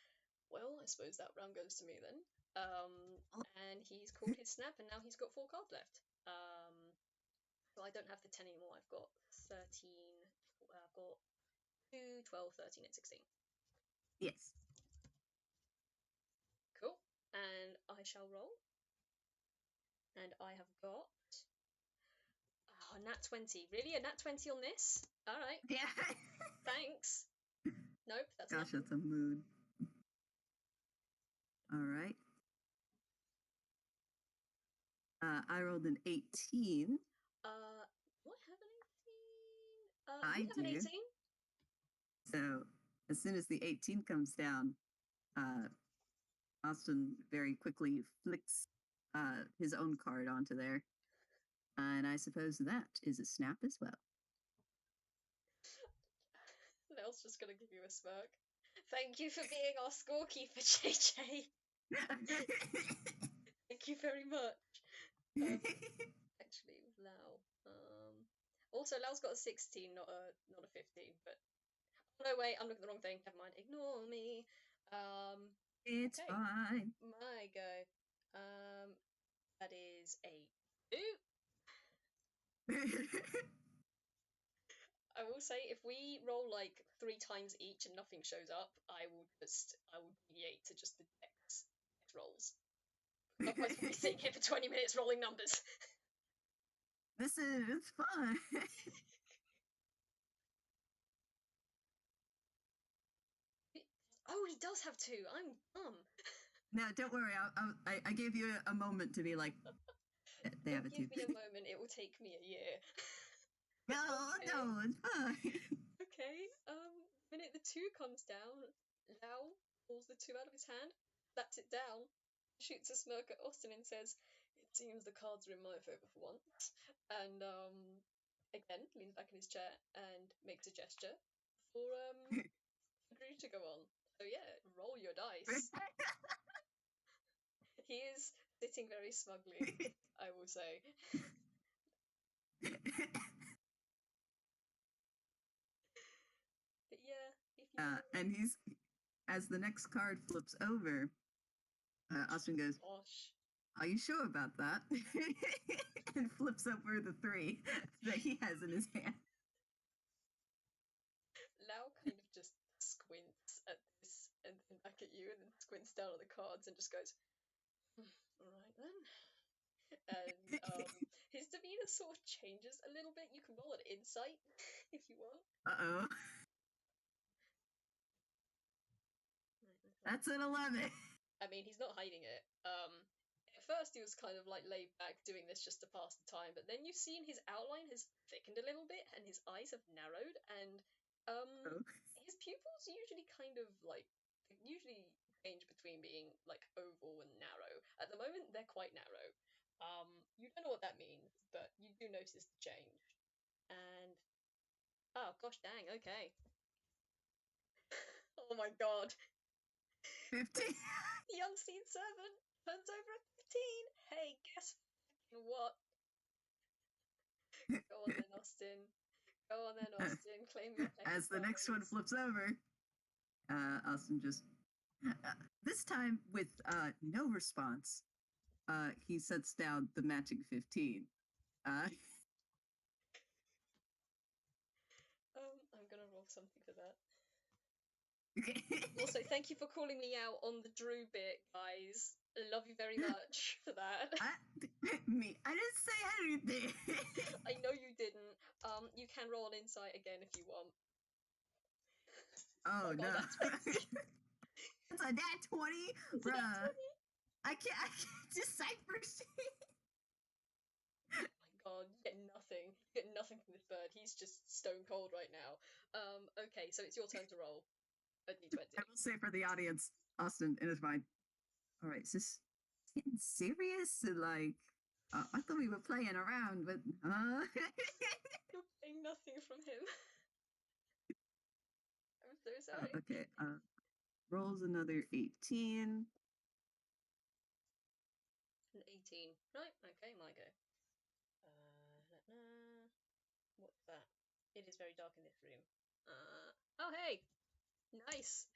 "Well, I suppose that round goes to me then." And he's called his snap, and now he's got 4 cards left. So I don't have the 10 anymore. I've got 13. I've got 2, 12, 13, and 16. Yes. Cool. And I shall roll. And I have got a nat 20. Really? A nat 20 on this? Alright. Yeah. Thanks. Nope, that's Gosh, nothing. that's a mood. All right. I rolled an 18. Do I have an 18? I You have an do. 18? So as soon as the 18 comes down, Austin very quickly flicks his own card onto there. And I suppose that is a snap as well. Nell's just gonna give you a smirk. Thank you for being our scorekeeper, JJ. Thank you very much. Actually, Lao. Also, Lao's got a 16, not a 15. But no, wait, I'm looking at the wrong thing. Never mind. Ignore me. It's Okay, fine. my go. That is a 2. I will say, if we roll like 3 times each and nothing shows up, I will deviate to just the dex rolls. Otherwise, we'll be sitting here for 20 minutes rolling numbers. It's fun. Oh, he does have two. I'm dumb. No, don't worry. I gave you a moment to be like, they have Don't a give two. me a moment. It will take me a year. No, Okay. no, it's fine. Okay. The minute the two comes down, Lao pulls the two out of his hand, slaps it down, shoots a smirk at Austin, and says, "It seems the cards are in my favor for once." And again leans back in his chair and makes a gesture for Drew to go on. So yeah, roll your dice. He is sitting very smugly, I will say. But yeah, if you And he's, as the next card flips over, Austin goes, gosh. "Are you sure about that?" And flips over the three that he has in his hand. Lau kind of just squints at this and then back at you and then squints down at the cards and just goes, alright then. And his demeanor sort of changes a little bit. You can roll an insight if you want. Uh-oh. That's an 11. I mean, he's not hiding it. At first he was kind of like laid back doing this just to pass the time, but then you've seen his outline has thickened a little bit and his eyes have narrowed, and Oh. his pupils usually kind of like usually change between being like oval and narrow. At the moment they're quite narrow. You don't know what that means, but you do notice the change. And oh gosh dang, okay. Oh my god. 15. The unseen servant turns over a 15. Hey, guess what? Go on then, Austin. Go on then, Austin. Claim your As the next one flips over, Austin just, this time with no response, he sets down the matching 15. I'm gonna roll something for that. Okay. Also, thank you for calling me out on the Drew bit, guys. I love you very much for that. Me, I didn't say anything. I know you didn't. You can roll an insight again if you want. Oh, God, no. that's 20. It's a nat 20? It's a nat 20. I can't decipher shit. Oh my god, you get nothing. You get nothing from this bird. He's just stone cold right now. Okay, so it's your turn to roll a d20. I will say for the audience, Austin in his mind, all right, is this getting serious? Like, I thought we were playing around, but You're getting nothing from him. I'm so sorry. okay. Rolls another 18. An 18. Right, okay, my go. What's that? It is very dark in this room. Oh hey! Nice!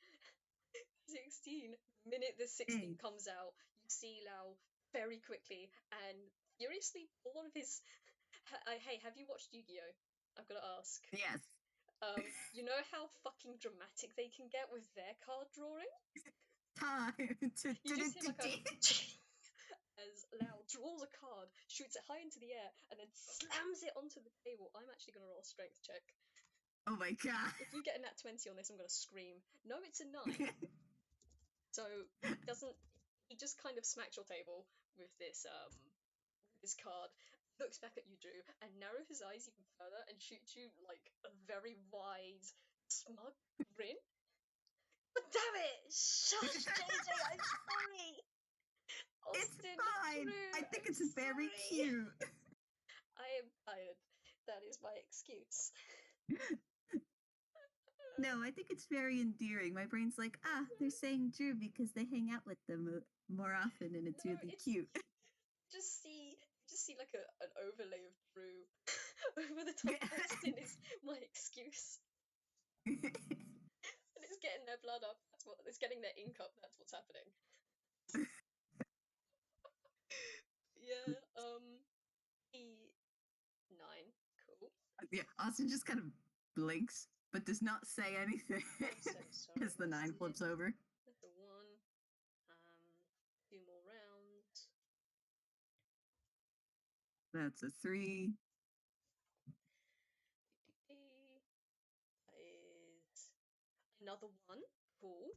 16. The minute the 16 Hey. comes out, you see Lao very quickly and furiously pull one of his... Hey, have you watched Yu-Gi-Oh? I've got to ask. Yes. You know how fucking dramatic they can get with their card drawing? Time. You just hear like a... as Lao draws a card, shoots it high into the air, and then slams it onto the table. I'm actually going to roll a strength check. Oh my god. If you get a nat 20 on this, I'm going to scream. No, it's a 9. So he just kind of smacks your table with this card, looks back at you, Drew, and narrows his eyes even further and shoots you like a very wide, smug grin. But damn it! Shush, JJ, I'm sorry! Austin, It's fine. Drew, I think I'm it's very sorry. cute. I am tired. That is my excuse. No, I think it's very endearing. My brain's like, they're saying Drew because they hang out with them more often, and it's No, really cute. just see like an overlay of Drew over the top of Austin is my excuse. And it's getting their blood up. That's what it's getting their ink up. That's what's happening. Yeah. E9. Cool. Yeah, Austin just kind of blinks, but does not say anything I'm so sorry. as the 9 flips over. That's a 1. 2 more rounds. That's a 3. That is another 1. Cool.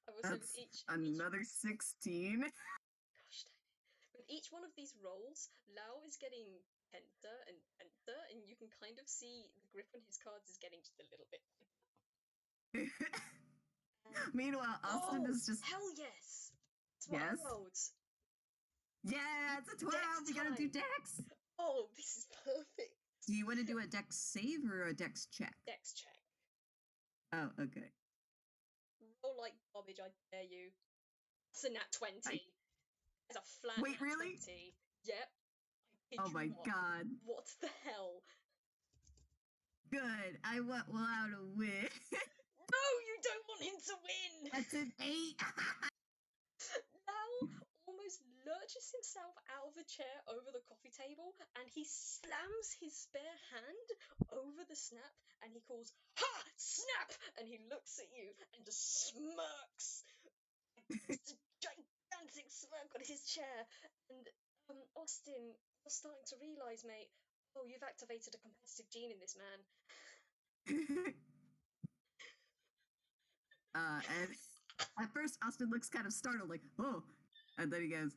I will say with That's each another 16. gosh dang it. With each one of these rolls, Lao is getting tenser and tenser, and you can kind of see the grip on his cards is getting just a little bit. And Meanwhile, Austin is just hell yes! That's what I yes. rolled. Yeah, it's a 12. Dex We gotta do time. Dex. Oh, this is perfect. Do you want to do a Dex save or a Dex check? Dex check. Oh, okay. Roll like garbage, I dare you. It's a nat 20. It's a flat Wait, nat really? 20. Yep. I kid Oh you my not. god. What the hell? Good. I want Lao to win. No, you don't want him to win! That's an 8. Lau almost lurches himself out of the chair over the coffee table and he slams his spare hand over the snap and he calls, "Ha! Snap!" And he looks at you and just smirks. Just a gigantic smirk on his chair. And, Austin, you're starting to realise, mate, oh, you've activated a competitive gene in this man. And at first, Austin looks kind of startled, like, oh. And then he goes,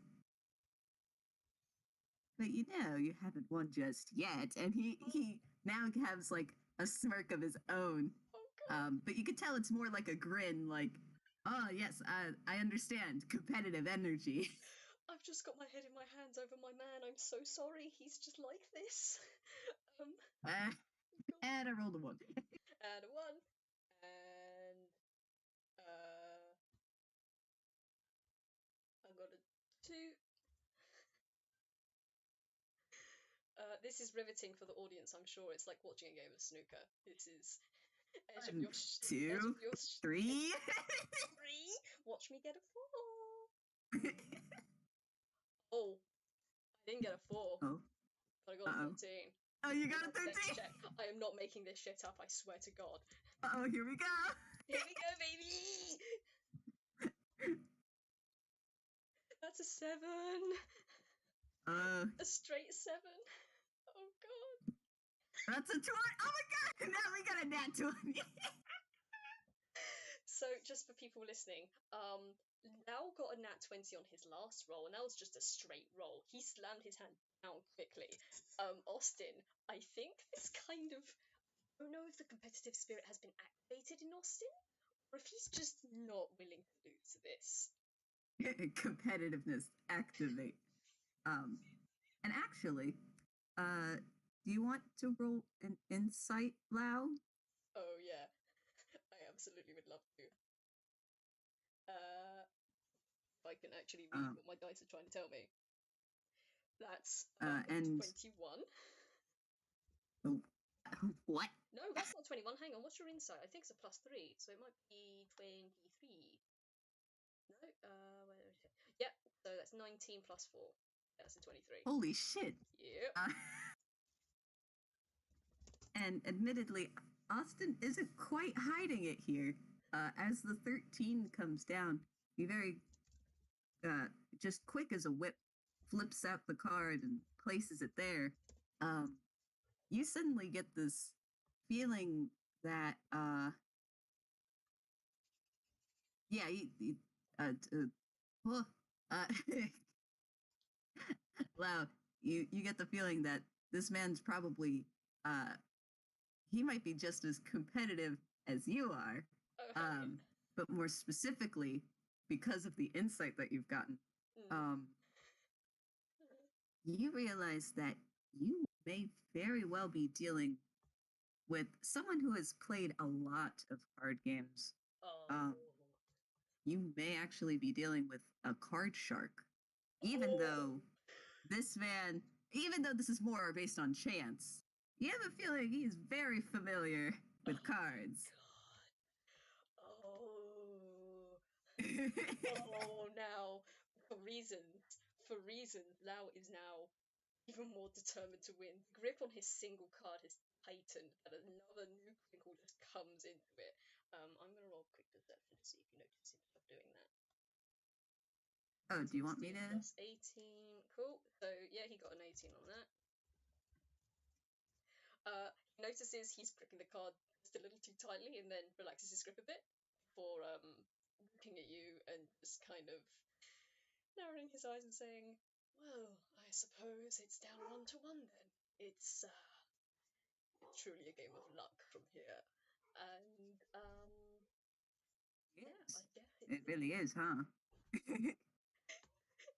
but you know, you haven't won just yet. And he now has like a smirk of his own. Oh, God. But you could tell it's more like a grin, like, oh, yes, I understand. Competitive energy. I've just got my head in my hands over my man. I'm so sorry. He's just like this. Uh, and I rolled a 1. And a 1. And I got a 2. This is riveting for the audience, I'm sure. It's like watching a game of snooker. This is edge of 1, your 2, 3. 3. Watch me get a 4. Oh, I didn't get a 4, Oh, but I got a 13. Oh, you got a Another dex 13. check. I am not making this shit up, I swear to God. Oh, here we go. Here we go, baby! That's a 7. A straight 7. Oh, God. That's a 20. Oh my god! Now we got a nat 20. So, just for people listening, Lau got a nat 20 on his last roll, and that was just a straight roll. He slammed his hand down quickly. Austin, I think this kind of. I don't know if the competitive spirit has been activated in Austin, or if he's just not willing to lose to this. Competitiveness activate. And actually, do you want to roll an insight, Lau? Oh, yeah. I absolutely would love to. If I can actually read what my dice are trying to tell me. That's and 21. oh, what? No, that's not 21. Hang on, what's your insight? I think it's a +3, so it might be 23. No, wait a minute. Yep, so that's 19 plus 4. That's a 23. Holy shit! Yep. And admittedly, Austin isn't quite hiding it here. As the 13 comes down, he very just quick as a whip flips out the card and places it there. You suddenly get this feeling that yeah, oh, Wow, you get the feeling that this man's probably he might be just as competitive as you are, Oh, yeah. but more specifically because of the insight that you've gotten, you realize that you may very well be dealing with someone who has played a lot of card games. Oh. You may actually be dealing with a card shark, even though this man, even though this is more based on chance, you have a feeling he's very familiar with cards. God. Oh. Oh, now, for reasons, Lau is now even more determined to win. The grip on his single card has tightened, but another new crinkle just comes into it. I'm going to roll quick perception to see if you notice him stop doing that. Oh, do you want me to? Plus 18. Cool. So, yeah, he got an 18 on that. He notices he's gripping the card just a little too tightly and then relaxes his grip a bit before looking at you and just kind of narrowing his eyes and saying, "Well, I suppose it's down 1-1 then. It's truly a game of luck from here." And yeah, I Yes. guess It it's really is, huh?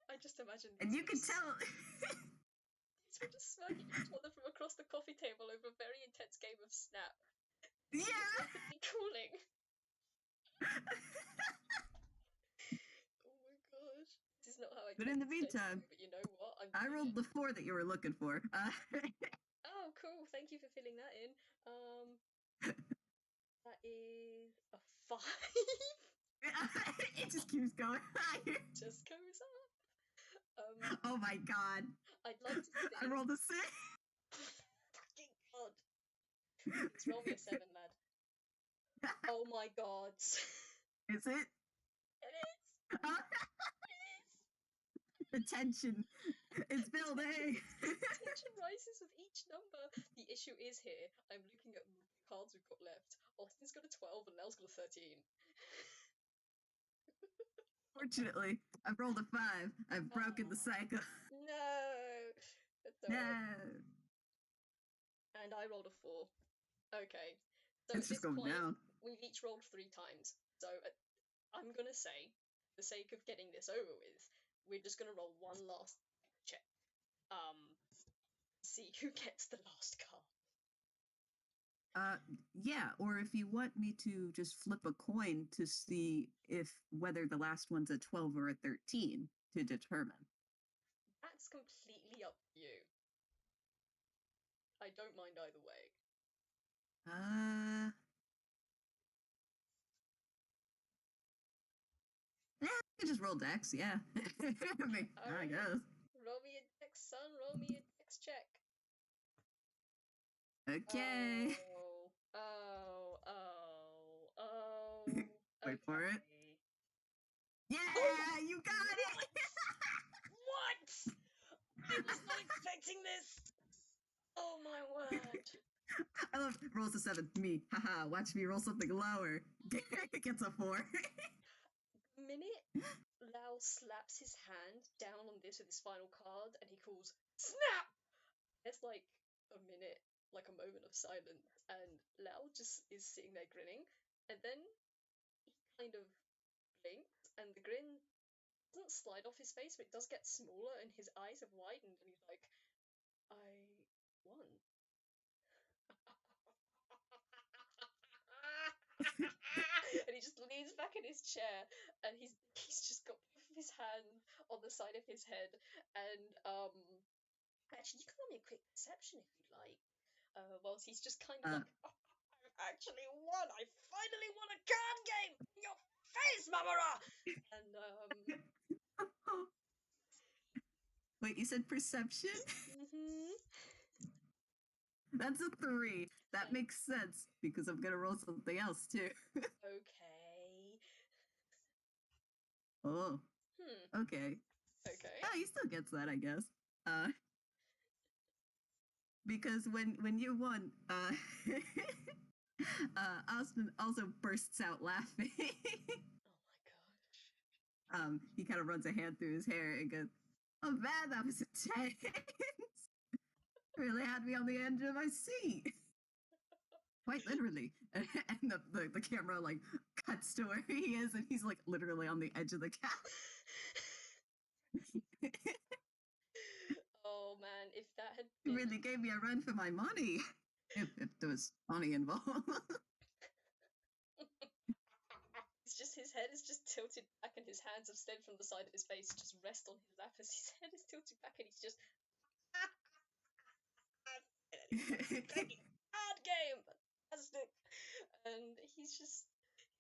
I just imagine And these you can tell. these were just smirking at each other from across the coffee table over a very intense game of Snap. Yeah. Rapidly cooling. Oh my gosh. This is not how I But in the expected today to go, meantime, but you know what? I'm I doing rolled it. the 4 that you were looking for. Oh, cool. Thank you for filling that in. That is a 5. It just keeps going higher. Just goes up. Oh my god. I'd like to I think. rolled a 6. Fucking god. Please roll me a 7, lad. Oh my god. Is it? It is. The tension is building. Tension rises with each number. The issue is here. I'm looking at the cards we've got left. Austin's got a 12 and Nell's got a 13. Fortunately, I've rolled a 5. I've broken the cycle. No. That's alright. No. And I rolled a 4. Okay. So It's at just this going point, down. we've each rolled 3 times. So I'm gonna say, for the sake of getting this over with, we're just gonna roll one last check. See who gets the last card. Yeah, or if you want me to just flip a coin to see if whether the last one's a 12 or a 13 to determine. That's completely up to you. I don't mind either way. I just roll dex, yeah. I mean, I Alright. guess. Roll me a dex, son. Roll me a dex check. Okay. Oh. Wait for it. Okay. Yeah, Oh, you got it! what? I was not expecting this. Oh my word. I love rolls a 7. Me. Haha, watch me roll something lower. It gets a 4. The minute Lao slaps his hand down on this with his final card and he calls snap, there's like a minute, like a moment of silence, and Lao just is sitting there grinning, and then he kind of blinks, and the grin doesn't slide off his face, but it does get smaller, and his eyes have widened, and he's like, I won. And he just leans back in his chair, and he's just got both of his hands on the side of his head, and actually, you can roll me a quick perception if you like. Whilst he's just kind of like, oh, I actually won. I finally won a card game in your face, Mamara. And Wait, you said perception? mhm. That's a 3. That makes sense because I'm gonna roll something else too. Okay. Oh, okay. Okay. Oh, he still gets that, I guess. Because when you won, Austin also bursts out laughing. Oh my gosh. He kind of runs a hand through his hair and goes, "Oh man, that was intense. Really had me on the edge of my seat." Quite literally. And the camera like cuts to where he is, and he's like literally on the edge of the couch. Oh man, if that had He been really gave me a run for my money. If there was money involved. it's just his head is just tilted back and his hands have slid from the side of his face to just rest on his lap as his head is tilted back and he's just hard game, fantastic. And he's just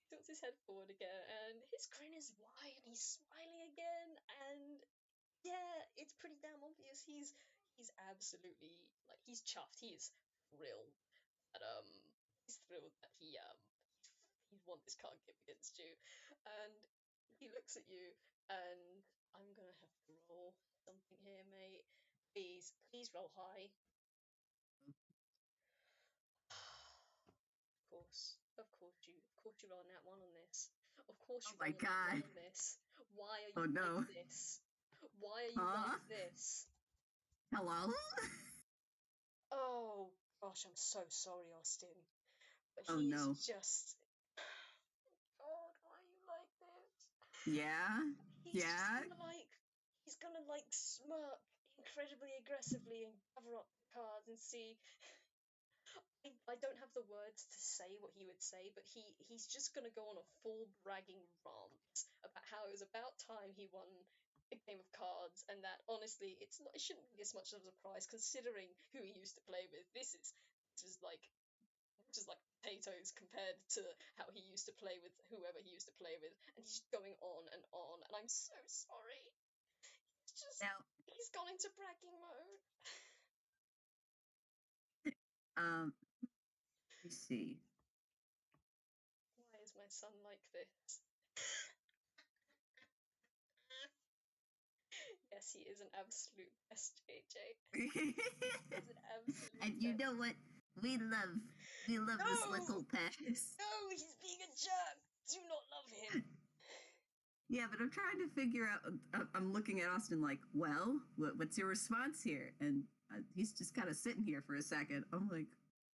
tilts his head forward again and his grin is wide and he's smiling again, and yeah, it's pretty damn obvious he's absolutely, like, he's chuffed. He is thrilled that he's thrilled that he's won this card game against you. And he looks at you, and I'm gonna have to roll something here, mate. Please roll high. Of Of course you roll that one on this. Of course Oh you my roll that one god. on this. Why are Oh you like no. this? Why are you like Huh? this? Hello? Oh gosh, I'm so sorry, Austin. But Oh he is no. just God, why are you like this? Yeah? He's just Yeah? gonna like he's gonna like smirk incredibly aggressively and gather up the cards and see I don't have the words to say what he would say, but he's just gonna go on a full bragging rant about how it was about time he won a game of cards, and that honestly, it shouldn't be as much of a surprise considering who he used to play with. This is like this is like potatoes compared to how he used to play with whoever he used to play with, and he's just going on, and I'm so sorry. It's just Now, he's gone into bragging mode. let me see. Why is my son like this? Yes, he is an absolute best, JJ. He's an absolute And you best. know what? We love this No! little pest. No, he's being a jerk! Do not love him! Yeah, but I'm trying to figure out. I'm looking at Austin like, well, what's your response here? And he's just kind of sitting here for a second. I'm like,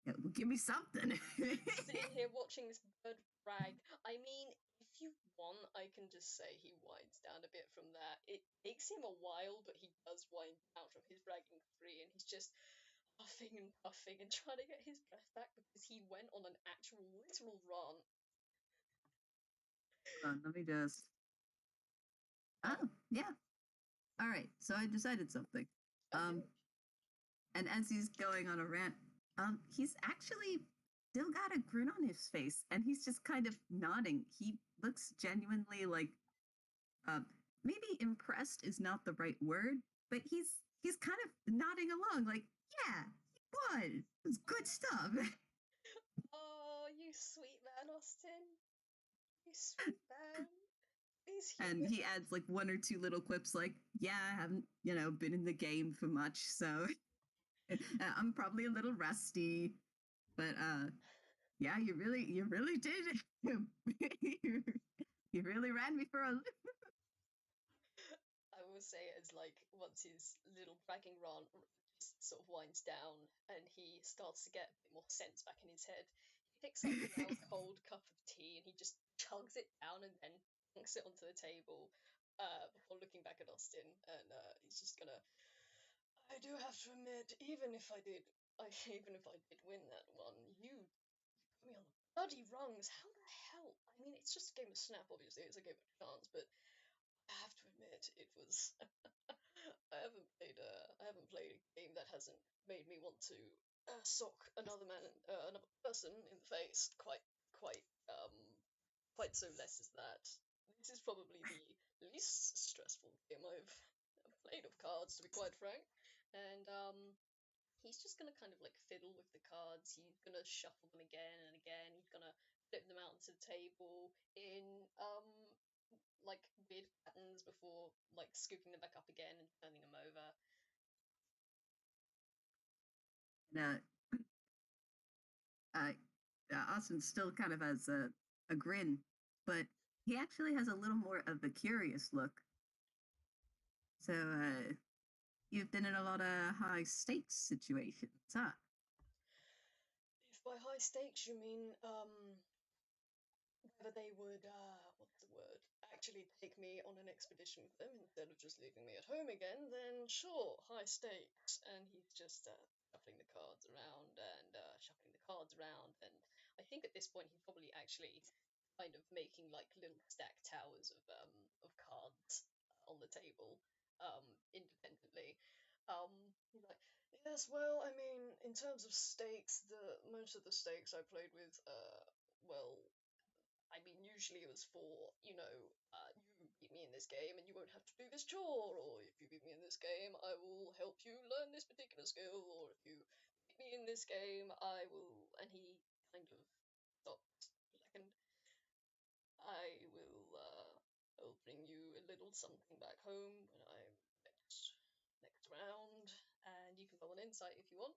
yeah, well, give me something. Sitting here watching this bird brag. I mean, if you want, I can just say he winds down a bit from that. It takes him a while, but he does wind down from his bragging free, and he's just huffing and puffing and trying to get his breath back because he went on an actual literal rant. Hold on, let me just. Oh, yeah. All right. So I decided something. Okay. And as he's going on a rant, he's actually still got a grin on his face, and he's just kind of nodding. He looks genuinely like, uh, maybe impressed is not the right word, but he's kind of nodding along, like, yeah, he won. It's good stuff. Oh, you sweet man, Austin. You sweet man. He's And human. he adds like one or two little quips, like, yeah, I haven't, been in the game for much, so I'm probably a little rusty, but yeah, you really did. You really ran me for a loop. I will say it as like once his little bragging rant just sort of winds down and he starts to get a bit more sense back in his head. He picks up the now cold cup of tea and he just chugs it down and then dunks it onto the table before looking back at Austin. And he's just gonna. I do have to admit, even if I did win that one, you put me on the bloody rungs. How the hell? I mean, it's just a game of Snap. Obviously, it's a game of chance, but I have to admit, it was. I haven't played a game that hasn't made me want to sock another person in the face. Quite, quite so less as that. This is probably the least stressful game I've played of cards, to be quite frank. And he's just gonna kind of like fiddle with the cards. He's gonna shuffle them again and again. He's gonna flip them out onto the table in like weird patterns before like scooping them back up again and turning them over. And, uh, Austin still kind of has a grin, but he actually has a little more of a curious look. So, you've been in a lot of high stakes situations, huh? If by high stakes you mean whether they would what's the word actually take me on an expedition with them instead of just leaving me at home again, then sure, high stakes. And he's just shuffling the cards around and shuffling the cards around, and I think at this point he's probably actually kind of making like little stack towers of cards on the table independently. He's like, yes, well, I mean, in terms of stakes, the most of the stakes I played with, well, I mean, usually it was for, you beat me in this game and you won't have to do this chore, or if you beat me in this game, I will help you learn this particular skill, or if you beat me in this game, I will. And he kind of stopped for a second. I'll bring you a little something back home when I'm next round, and you can go on insight if you want.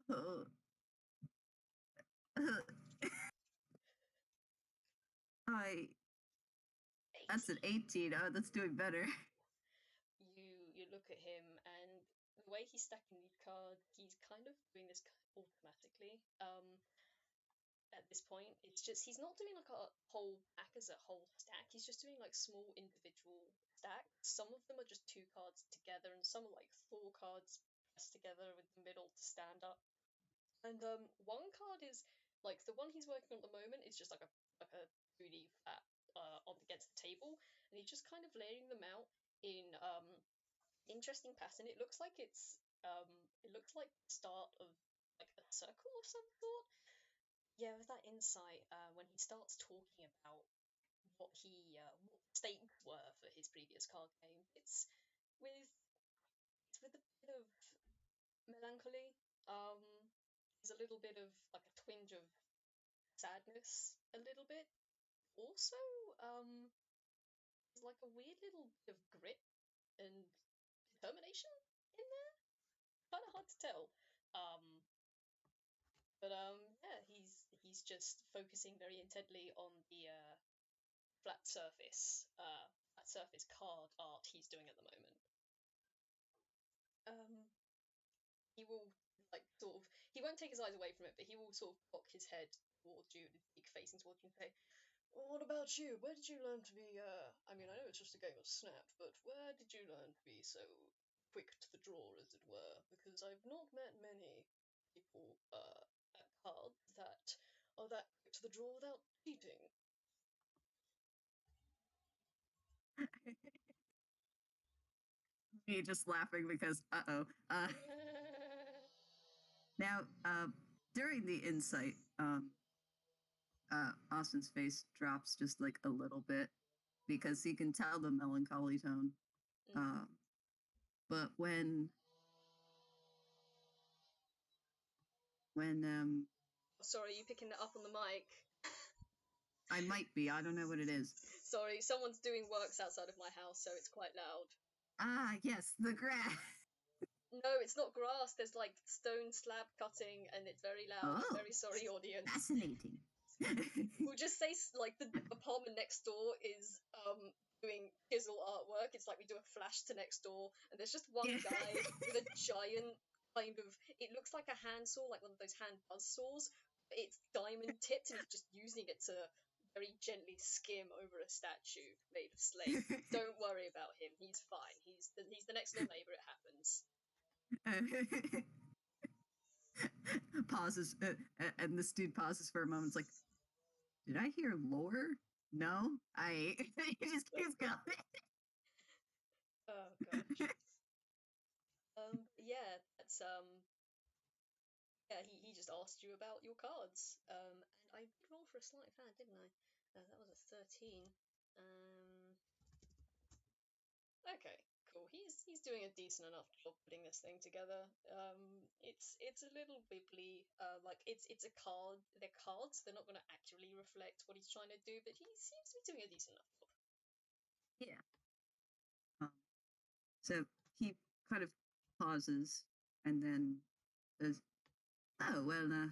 Oh, I that's an 18. 18. Oh, that's doing better. You look at him, and the way he's stacking these cards, he's kind of doing this automatically. At this point, it's just he's not doing like a whole pack as a whole stack. He's just doing like small individual stacks. Some of them are just two cards together, and some are like four cards pressed together with the middle to stand up. And one card is like the one he's working on at the moment is just like a 2D flat on against the table, and he's just kind of laying them out in interesting pattern. It looks like the start of like a circle of some sort. Yeah, with that insight, when he starts talking about what the stakes were for his previous card game, with it's with a bit of melancholy. There's a little bit of like a twinge of sadness, a little bit. Also, um, there's like a weird little bit of grit and determination in there. Kind of hard to tell. Um, yeah, he's just focusing very intently on the flat surface card art he's doing at the moment. Um, he will like sort of he won't take his eyes away from it, but he will sort of cock his head towards you, his beak facing towards you, and say, "Well, what about you? Where did you learn to be? I mean, I know it's just a game of Snap, but where did you learn to be so quick to the draw, as it were? Because I've not met many people at cards that are that quick to the draw without cheating." Me just laughing because uh-oh. Now, during the insight, Austin's face drops just like a little bit because he can tell the melancholy tone. Mm. Um, but when Oh, sorry, you picking that up on the mic? I might be, I don't know what it is. Sorry, someone's doing works outside of my house, so it's quite loud. Ah, yes, the grass. No, it's not grass. There's like stone slab cutting, and it's very loud. I'm Oh, very sorry, audience. fascinating. We'll just say like the apartment next door is doing chisel artwork. It's like we do a flash to next door, and there's just one Yeah. guy with a giant kind of. It looks like a handsaw, like one of those hand buzz saws. But it's diamond tipped, and he's just using it to very gently skim over a statue made of slate. Don't worry about him. He's fine. He's the next door neighbor. It happens. Pauses, and this dude pauses for a moment. It's like, did I hear lore? No, I. He just keeps going. Oh gosh. Yeah, that's yeah, he just asked you about your cards. And I did roll for a sleight of hand, didn't I? That was a 13. Um, okay, cool. He's doing a decent enough job putting this thing together. It's a little wibbly. Like it's a card. They're cards. They're not going to accurately reflect what he's trying to do, but he seems to be doing a decent enough job. Yeah. So he kind of pauses and then says, "Oh well,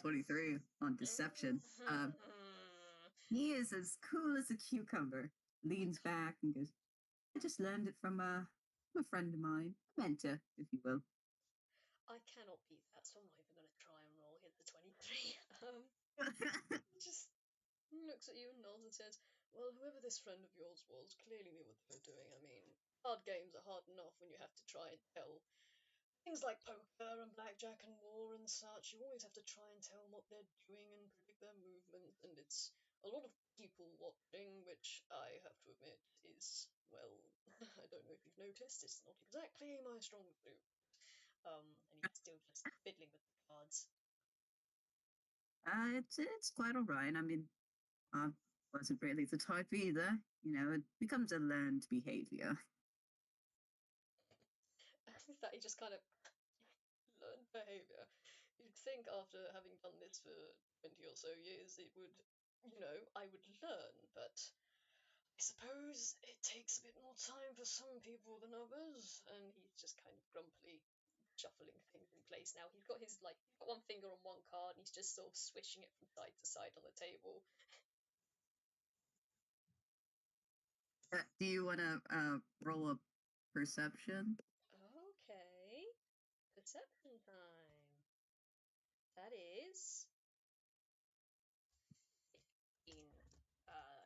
23 on deception. He is as cool as a cucumber." Leans back and goes, "I just learned it from a friend of mine, a mentor, if you will." I cannot beat that, so I'm not even going to try and roll against the 23. Just looks at you and nods and says, "Well, whoever this friend of yours was clearly knew what they were doing. I mean, hard games are hard enough when you have to try and tell things like poker and blackjack and war and such. You always have to try and tell them what they're doing and predict their movements, and it's a lot of people watching, which I have to admit is, well, I don't know if you've noticed, it's not exactly my strong suit." And he's still just fiddling with the cards. It's quite all right. I mean, I wasn't really the type either. You know, it becomes a learned behavior. That he just kind of learned behavior. You'd think after having done this for 20 or so years, it would, I would learn, but I suppose it takes a bit more time for some people than others. And he's just kind of grumpily shuffling things in place now. He's got one finger on one card, and he's just sort of swishing it from side to side on the table. Do you want to roll a perception? Okay, perception time. That is 15,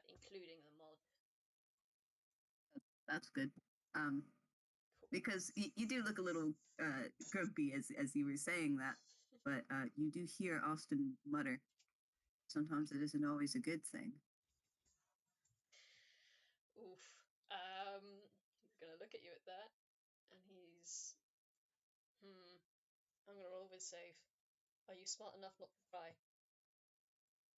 including the mod. That's good. Cool. Because you do look a little grumpy as you were saying that, but you do hear Austin mutter, "Sometimes it isn't always a good thing." Oof. He's gonna look at you at that, and he's, I'm gonna roll with safe. Are you smart enough not to try?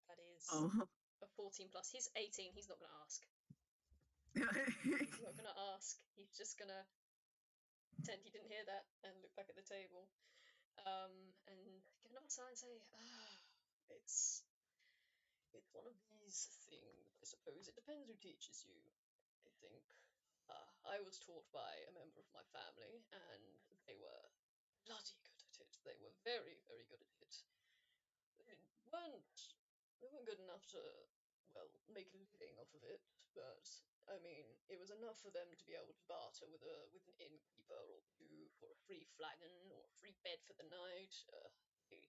That is a 14 plus. He's 18. He's not gonna ask. He's not gonna ask. He's just gonna pretend he didn't hear that and look back at the table, and give another sigh and say, it's one of these things, I suppose. It depends who teaches you, I think. I was taught by a member of my family, and they were bloody good at it. They were very, very good at it. They weren't good enough to, well, make a living off of it, but I mean, it was enough for them to be able to barter with an innkeeper or two for a free flagon or a free bed for the night. They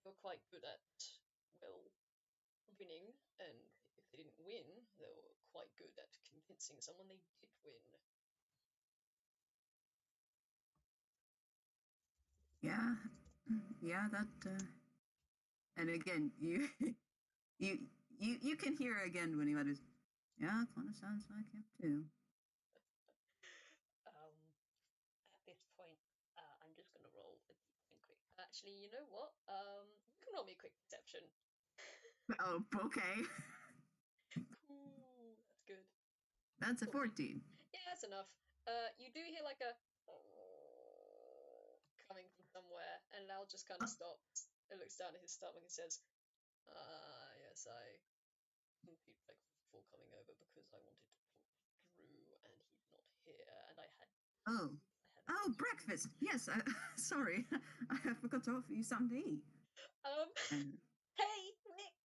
were quite good at, well, winning, and if they didn't win, they were quite good at convincing someone they did win. Yeah, that. And again, you can hear again when he mutters, "Yeah, kind of sounds like him too." At this point, I'm just gonna roll a d20 quick. Actually, you know what? You can roll me a quick perception. Oh, okay. Cool, that's good. That's a 14. 14. Yeah, that's enough. You do hear like a coming from somewhere, and Lau just kind of stops and looks down at his stomach and says, yes, I complete breakfast before coming over because I wanted to talk to Drew, and he's not here, and I had Oh. Oh, breakfast. Yes, sorry. I forgot to offer you something to eat. Hey, Wick,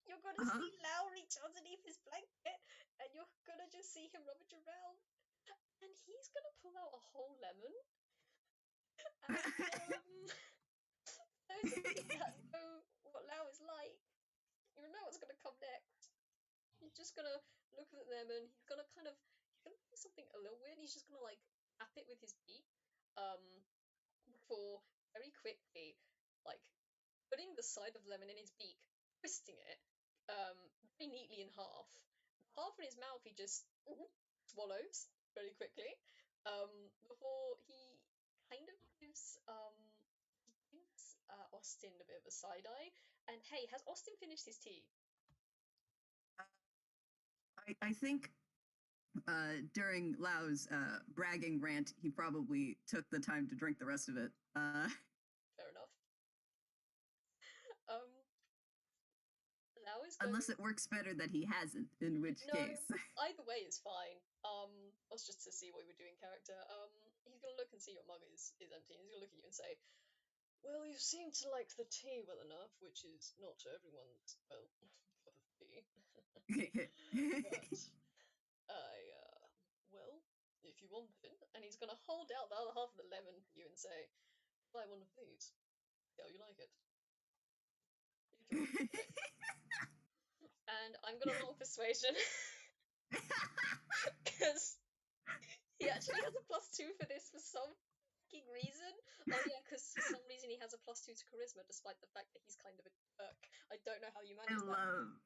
you're gonna Uh-huh. see Lau reach underneath his blanket, and you're gonna just see him rummage around, and he's gonna pull out a whole lemon. And those of you that know what Lau is like, you know what's gonna come next. He's just gonna look at the lemon. He's gonna do something a little weird. He's just gonna like tap it with his beak, before very quickly, like putting the side of the lemon in his beak, twisting it, very neatly in half. Half in his mouth, he just swallows very quickly, before he kind of gives Austin a bit of a side eye. And hey, has Austin finished his tea? I think during Lau's bragging rant, he probably took the time to drink the rest of it. Fair enough. Um, Lau is going. Unless it works better that he hasn't, in which No, case. either way is fine. That's just to see what we were doing character. He's gonna look and see your mug is empty. And he's gonna look at you and say, "Well, you seem to like the tea well enough, which is not everyone's cup of tea. But well, if you want it," and he's gonna hold out the other half of the lemon to you and say, "Try one of these. See how you like it." If you want it. And I'm gonna roll persuasion because he actually has a +2 for this for some fucking reason. Oh yeah, because for some reason he has a +2 to charisma, despite the fact that he's kind of a jerk. I don't know how you manage that. love.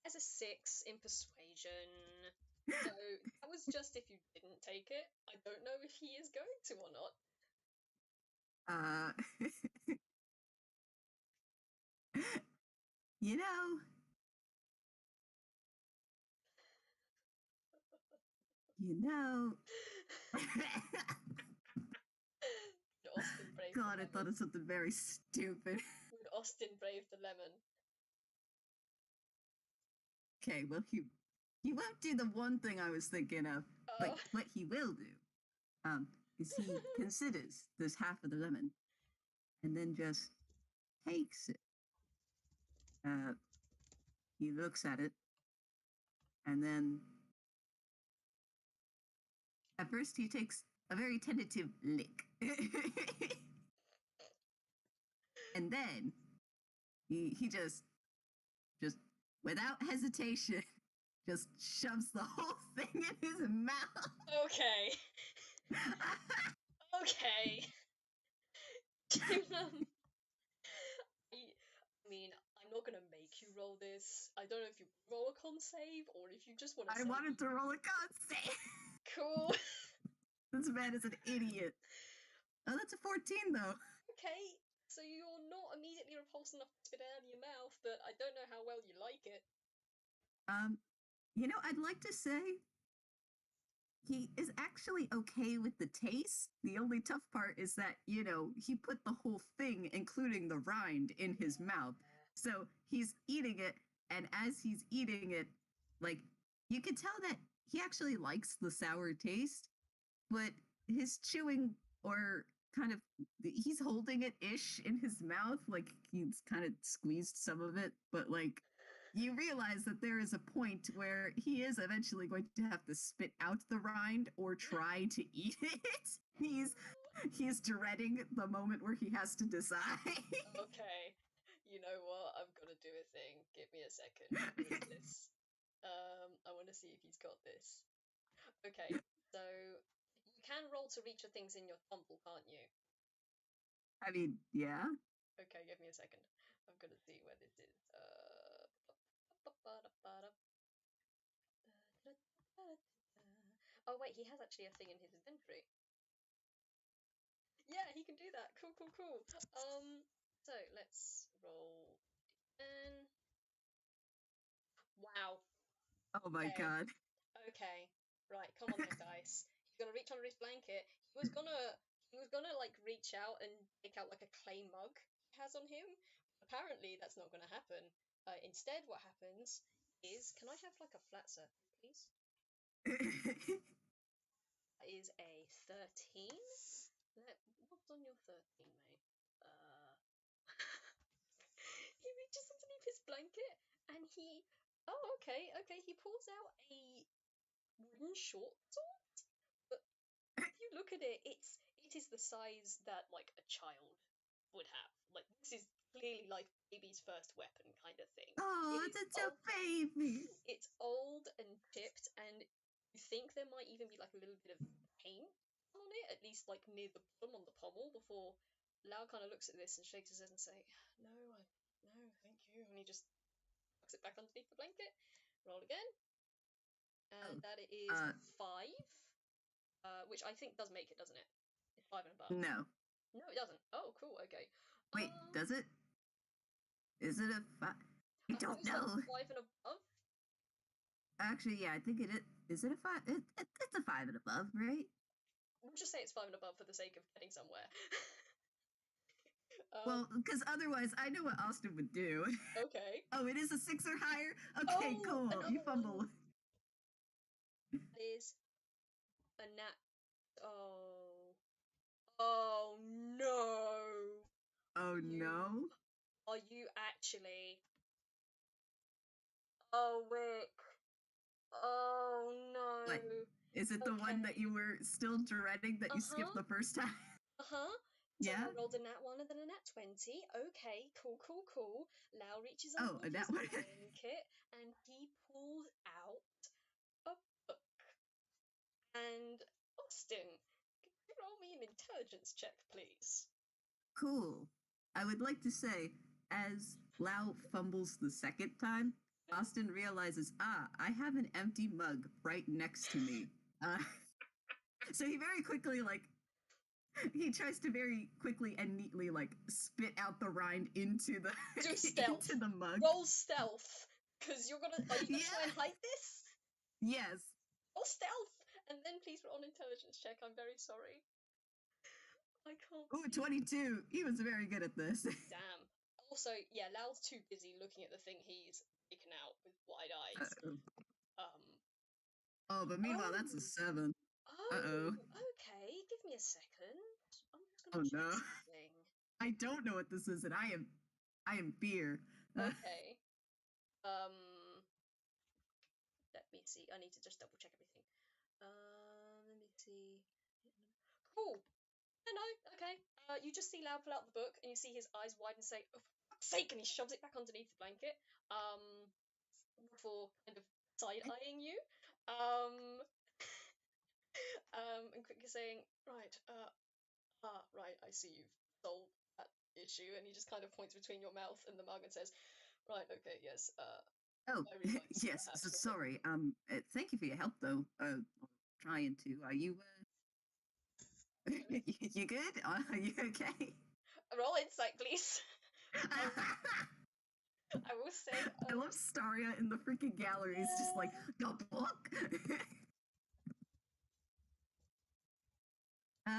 As a 6 in persuasion. So that was just if you didn't take it. I don't know if he is going to or not. You know. You know. Would Austin brave God, the I thought lemon? of something very stupid. Would Austin brave the lemon? Okay, well, he won't do the one thing I was thinking of, but Oh. what he will do is he considers this half of the lemon and then just takes it. He looks at it and then at first he takes a very tentative lick. And then he just without hesitation just shoves the whole thing in his mouth. Okay. Okay. I mean, I'm not gonna make you roll this. I don't know if you roll a con save or if you just want to I say. wanted to roll a con save. Cool. This man is an idiot. Oh, that's a 14 though. Okay, so you're not immediately repulsed enough to spit it out of your mouth, but I don't know how well you like it. I'd like to say he is actually okay with the taste. The only tough part is that, he put the whole thing, including the rind, in his mouth. So he's eating it, and as he's eating it, like, you can tell that he actually likes the sour taste, but his chewing or kind of he's holding it ish in his mouth, like he's kind of squeezed some of it, but like you realize that there is a point where he is eventually going to have to spit out the rind or try to eat it. He's dreading the moment where he has to decide. Okay, you know what? I'm gonna do a thing. Give me a second. What is this? I want to see if he's got this. Okay, so you can roll to reach the things in your tumble, can't you? I mean, yeah. Okay, give me a second. I'm gonna see where this is. Oh wait, he has actually a thing in his inventory. Yeah, he can do that. Cool, cool, cool. So let's roll. And wow. Oh my Okay. god. Okay. Right. Come on then, guys. He's gonna reach under his blanket. He was gonna like reach out and take out like a clay mug he has on him. Apparently, that's not gonna happen. Instead, what happens is, can I have like a flat surface, please? That is a 13. What's on your 13, mate? He reaches underneath his blanket and he. Oh, okay, okay. He pulls out a wooden short sword. But if you look at it, it is the size that like a child would have. Like this is clearly like baby's first weapon kind of thing. Oh, It is it's a old. baby. It's old and chipped, and you think there might even be like a little bit of paint on it, at least like near the bottom on the pommel. Before Lao kind of looks at this and shakes his head and say, "No, no, thank you," and he just tucks it back underneath the blanket. Roll again, and Oh, that is a 5, which I think does make it, doesn't it? It's 5 and above. no. No, it doesn't. Oh, cool. Okay. Wait, does it? Is it a five? I I thought don't you said know. 5 and above. Actually, yeah, I think it is. Is it a five? It's a 5 and above, right? We'll just say it's 5 and above for the sake of getting somewhere. Well, because otherwise, I know what Austin would do. Okay. Oh, it is a 6 or higher. Okay, Oh, cool. another You fumble. one. That is a nat. Oh. Oh no. Oh You no. are you actually? Oh, Wick. Oh What? no. Is it the one that Okay. you were still dreading that you skipped Uh-huh. the first time? Uh-huh. So Yeah. I rolled a nat 1 and then a nat 20. Okay, cool, cool, cool. Lao reaches Oh, underneath that his one. blanket and he pulls out a book. And Austin, could you roll me an intelligence check, please? Cool. I would like to say, as Lao fumbles the second time, Austin realizes, I have an empty mug right next to me. So he very quickly, he tries to very quickly and neatly, spit out the rind into the Do stealth. into the mug. Roll stealth, because are you gonna try and hide this? Yes. Roll stealth, and then please roll an intelligence check. I'm very sorry. I can't. Ooh, 22. He was very good at this. Damn. Also, yeah, Lao's too busy looking at the thing he's taken out with wide eyes. Uh-oh. Um. Oh, but meanwhile, that's a Oh. 7. Oh. Uh-oh. Okay. Give me a second. I'm just Oh gonna check no. something. I don't know what this is, and I am fear. Okay. Let me see. I need to just double check everything. Let me see. Cool. No, okay. You just see Lau pull out the book, and you see his eyes widen and say, "Oh, for fuck's sake!" And he shoves it back underneath the blanket. Before kind of side eyeing you. Um, and quickly saying, "Right, right. I see you've solved that issue." And he just kind of points between your mouth and the mug and says, "Right, okay, yes. Oh, I realise yes. So perhaps you're thinking." sorry. Thank you for your help, though. Trying to. Are you? You good? Are you okay? Roll insight, please. I will say, I love Staria in the freaking galleries, just like yeah. the book.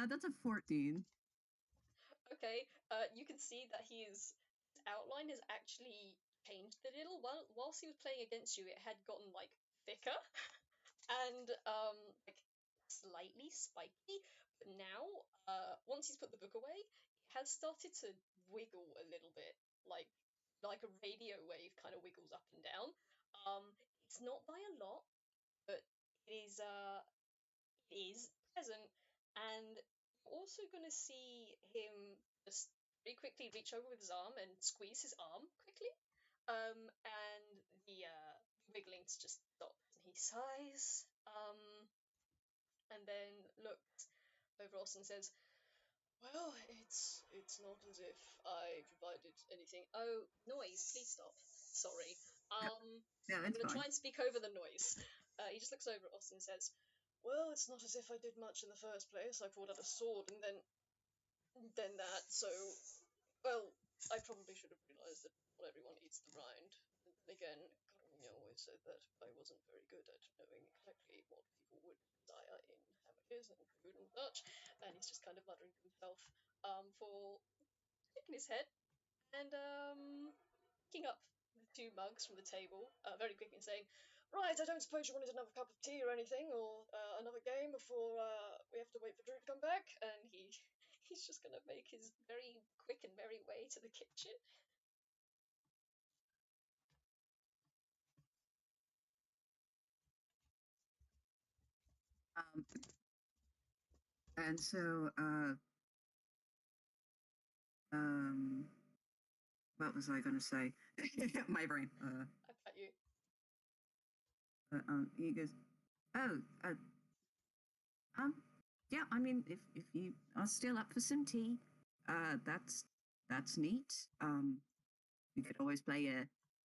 That's a 14. Okay, you can see that his outline has actually changed a little. Whilst he was playing against you, it had gotten like thicker and like slightly spiky. But now, once he's put the book away, it has started to wiggle a little bit, like a radio wave kind of wiggles up and down. It's not by a lot, but it is present, and you're also going to see him just very quickly reach over with his arm and squeeze his arm quickly. And the wigglings just stop, and he sighs, and then looks over us and says, "Well, it's not as if I provided anything." Oh, noise! Please stop. Sorry. Yeah, I'm it's gonna try fine. and speak over the noise. He just looks over at us and says, "Well, it's not as if I did much in the first place. I pulled out a sword and then that. So, well, I probably should have realised that not everyone eats the rind. And then again, Karunya always said that I wasn't very good at knowing exactly what people would desire in hamburgers and food and such." And he's just kind of muttering to himself, for shaking his head and picking up the two mugs from the table, very quickly and saying, "Right, I don't suppose you wanted another cup of tea or anything, or another game before we have to wait for Drew to come back?" And he's just gonna make his very quick and merry way to the kitchen. Um, and so, um, what was I going to say? My brain. I bet you. He goes, oh, um, yeah. I mean, if you are still up for some tea, that's neat. We could always play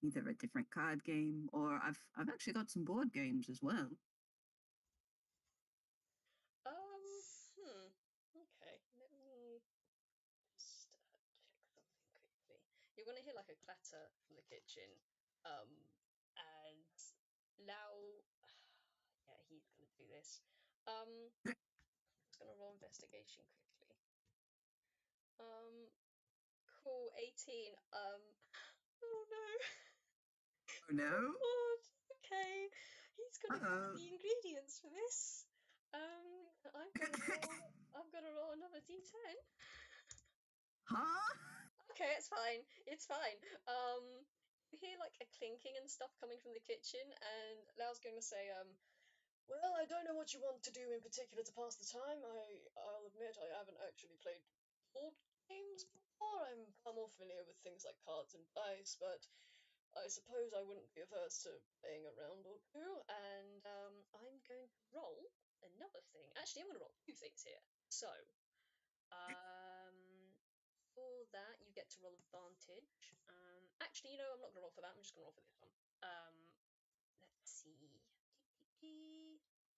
either a different card game, or I've actually got some board games as well. Hmm. Okay, let me just check something quickly. You're gonna hear like a clatter from the kitchen, and Lao. Yeah, he's gonna do this. Just gonna roll investigation quickly. Um, cool, 18. Oh no. Oh no! Oh God. Okay, he's gonna gather Uh the ingredients for this. I'm gonna roll. I'm gonna roll another d10. Huh? Okay, it's fine. It's fine. You hear like a clinking and stuff coming from the kitchen, and Lao's going to say, "Well, I don't know what you want to do in particular to pass the time. I'll admit I haven't actually played board games before. I'm far more familiar with things like cards and dice, but I suppose I wouldn't be averse to playing a round or two. And I'm going to roll another thing. Actually, I'm going to roll two things here. So, um, for that, you get to roll advantage. Actually, I'm not going to roll for that. I'm just going to roll for this one. Let's see.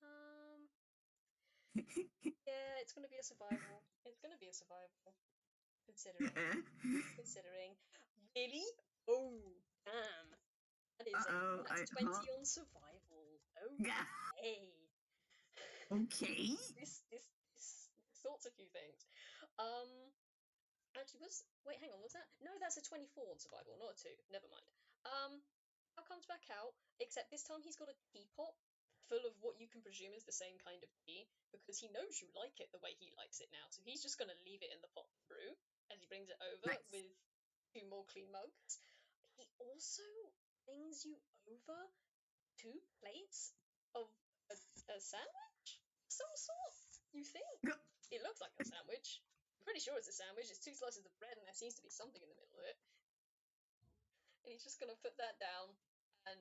Um, yeah, it's going to be a survival. It's going to be a survival. Considering, considering. Really? Oh, damn. That is Uh-oh. that's 20 on survival. Yeah. Okay. Okay. This sorts a few things. Um, Actually, wait, hang on, was that? No, that's a 24 on survival, not a 2. Never mind. Now comes back out, except this time he's got a teapot full of what you can presume is the same kind of tea, because he knows you like it the way he likes it now. So he's just going to leave it in the pot to brew as he brings it over Nice. with 2 more clean mugs. He also brings you over 2 plates of a sandwich of some sort. You think it looks like a sandwich? I'm pretty sure it's a sandwich. It's 2 slices of bread, and there seems to be something in the middle of it. And he's just going to put that down, and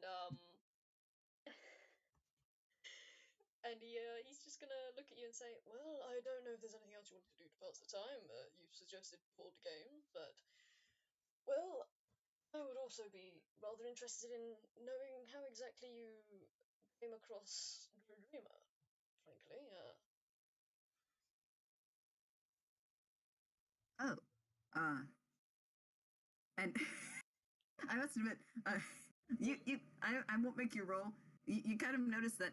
he's just gonna look at you and say, "Well, I don't know if there's anything else you wanted to do to pass the time. You've suggested board game, but well, I would also be rather interested in knowing how exactly you came across Dreamer. Frankly, Oh, and I must admit, I won't make you roll. You kind of notice that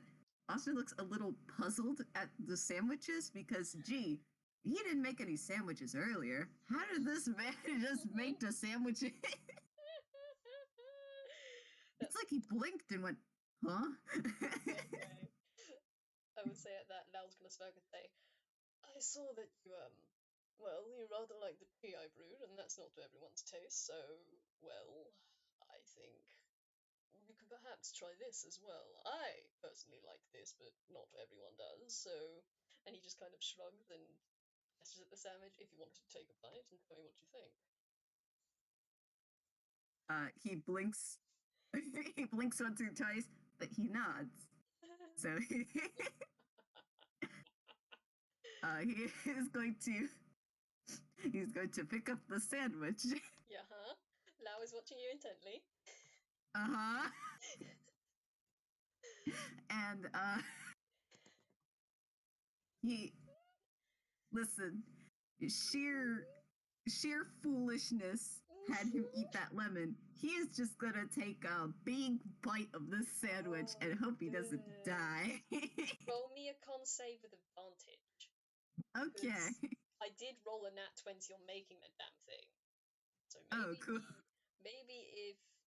Austin looks a little puzzled at the sandwiches because, gee, he didn't make any sandwiches earlier. How did this man just make the sandwiches? It's like he blinked and went, huh? okay. I would say at that, Lao's gonna smirk and say, "I saw that you well, you rather like the tea I brewed, and that's not to everyone's taste. So, well, I think you could perhaps try this as well. I personally like this, but not everyone does, so..." And he just kind of shrugs and gestures at the sandwich. "If you wanted to take a bite and tell me what you think." He blinks. He blinks once or twice, but he nods. So he is going to he's going to pick up the sandwich. Yeah, huh? Lao is watching you intently. Uh-huh. And he listen, sheer foolishness had him eat that lemon. He is just gonna take a big bite of this sandwich and hope he doesn't Good. die. Roll me a con save with advantage. Okay. Because I did roll a nat 20 on making the damn thing. So Oh, maybe cool.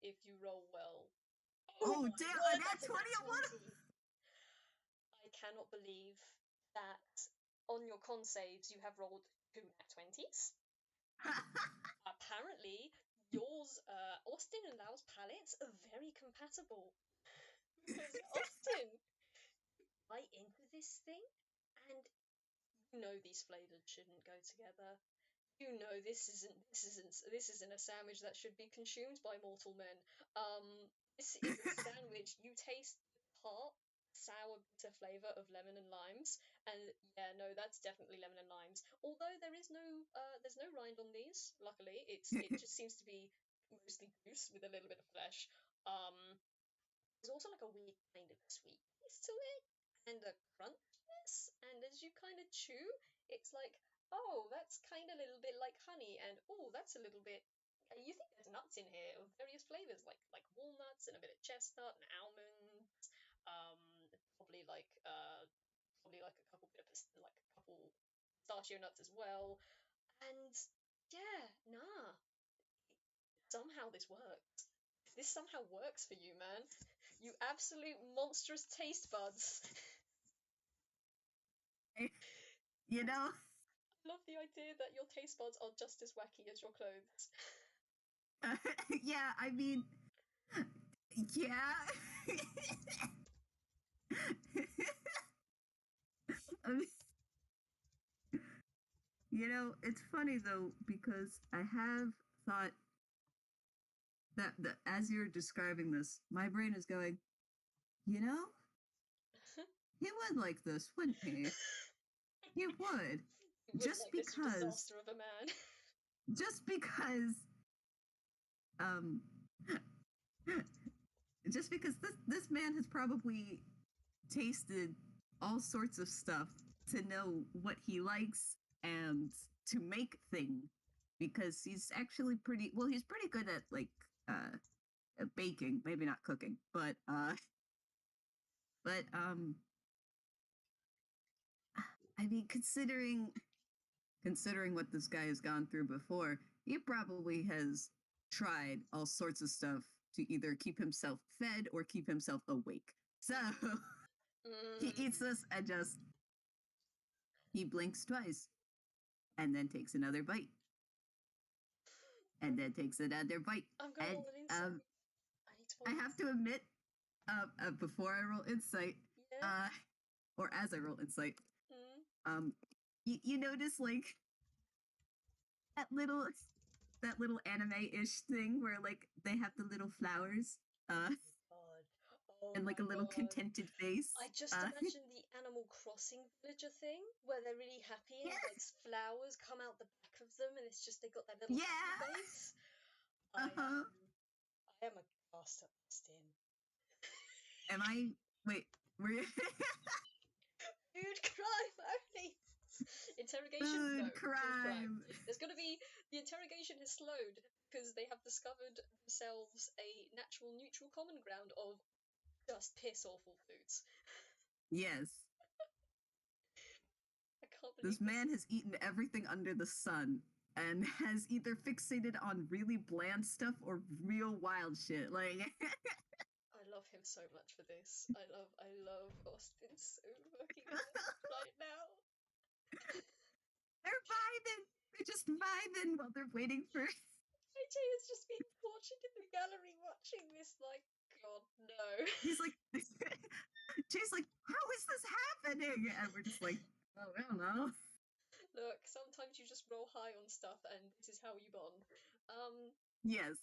if you roll well. Oh Oh, my damn! A word, nat that's a 20 nat on one. 20! I cannot believe that on your con saves you have rolled 2 nat 20s. Apparently, yours, Austin and Lao's palettes are very compatible. Because Austin, bite into this thing, and you know these flavors shouldn't go together. You know this isn't a sandwich that should be consumed by mortal men. This is a sandwich. You taste the tart, sour, bitter flavor of lemon and limes, and yeah, no, that's definitely lemon and limes. Although there's no rind on these. Luckily, it just seems to be mostly juice with a little bit of flesh. There's also like a weird kind of sweetness to it, and a crunchiness, and as you kind of chew, it's like, oh, that's kind of a little bit like honey, and oh, that's a little bit. You think there's nuts in here of various flavors, like walnuts and a bit of chestnut and almonds, probably like a couple bit of like a couple pistachio nuts as well, and yeah, nah, somehow this works. This somehow works for you, man. You absolute monstrous taste buds. You know? I love the idea that your taste buds are just as wacky as your clothes. Yeah, I mean, yeah. I mean, it's funny though because I have thought that as you're describing this, my brain is going, you know, he would like this, wouldn't he? He would. You would Just like this because, disaster of a man. just because, um, just because this man has probably tasted all sorts of stuff to know what he likes and to make thing because he's actually pretty well he's pretty good at like baking, maybe not cooking, but I mean considering what this guy has gone through before, he probably has tried all sorts of stuff to either keep himself fed or keep himself awake. So He Mm. eats this and just he blinks twice and then takes another bite and then takes another bite. I'm gonna And roll an insight. I need to roll I an have to insight. admit, before I roll insight, Yeah. or as I roll insight, Mm. you notice like that little anime-ish thing where like they have the little flowers, God. Oh and like my a little god. contented I face. just imagine the Animal Crossing villager thing where they're really happy Yeah, and like flowers come out the back of them and it's just they got that little happy yeah. face. I Uh-huh. I am a caster in. Am I? Wait, were you? Food crime only. Interrogation? No, Food food crime. crime. There's gonna be the interrogation has slowed because they have discovered themselves a natural neutral common ground of just piss awful foods. Yes, I can't this believe this man is. has eaten everything under the sun and has either fixated on really bland stuff or real wild shit. Like I love him so much for this. I love Austin so fucking much right now. they're vibing. They're just vibing while they're waiting for. AJ has just been watching in the gallery watching this like God no. He's like, Jay's like, how is this happening? And we're just like, oh, I don't know. Look, sometimes you just roll high on stuff and this is how you bond. Um Yes.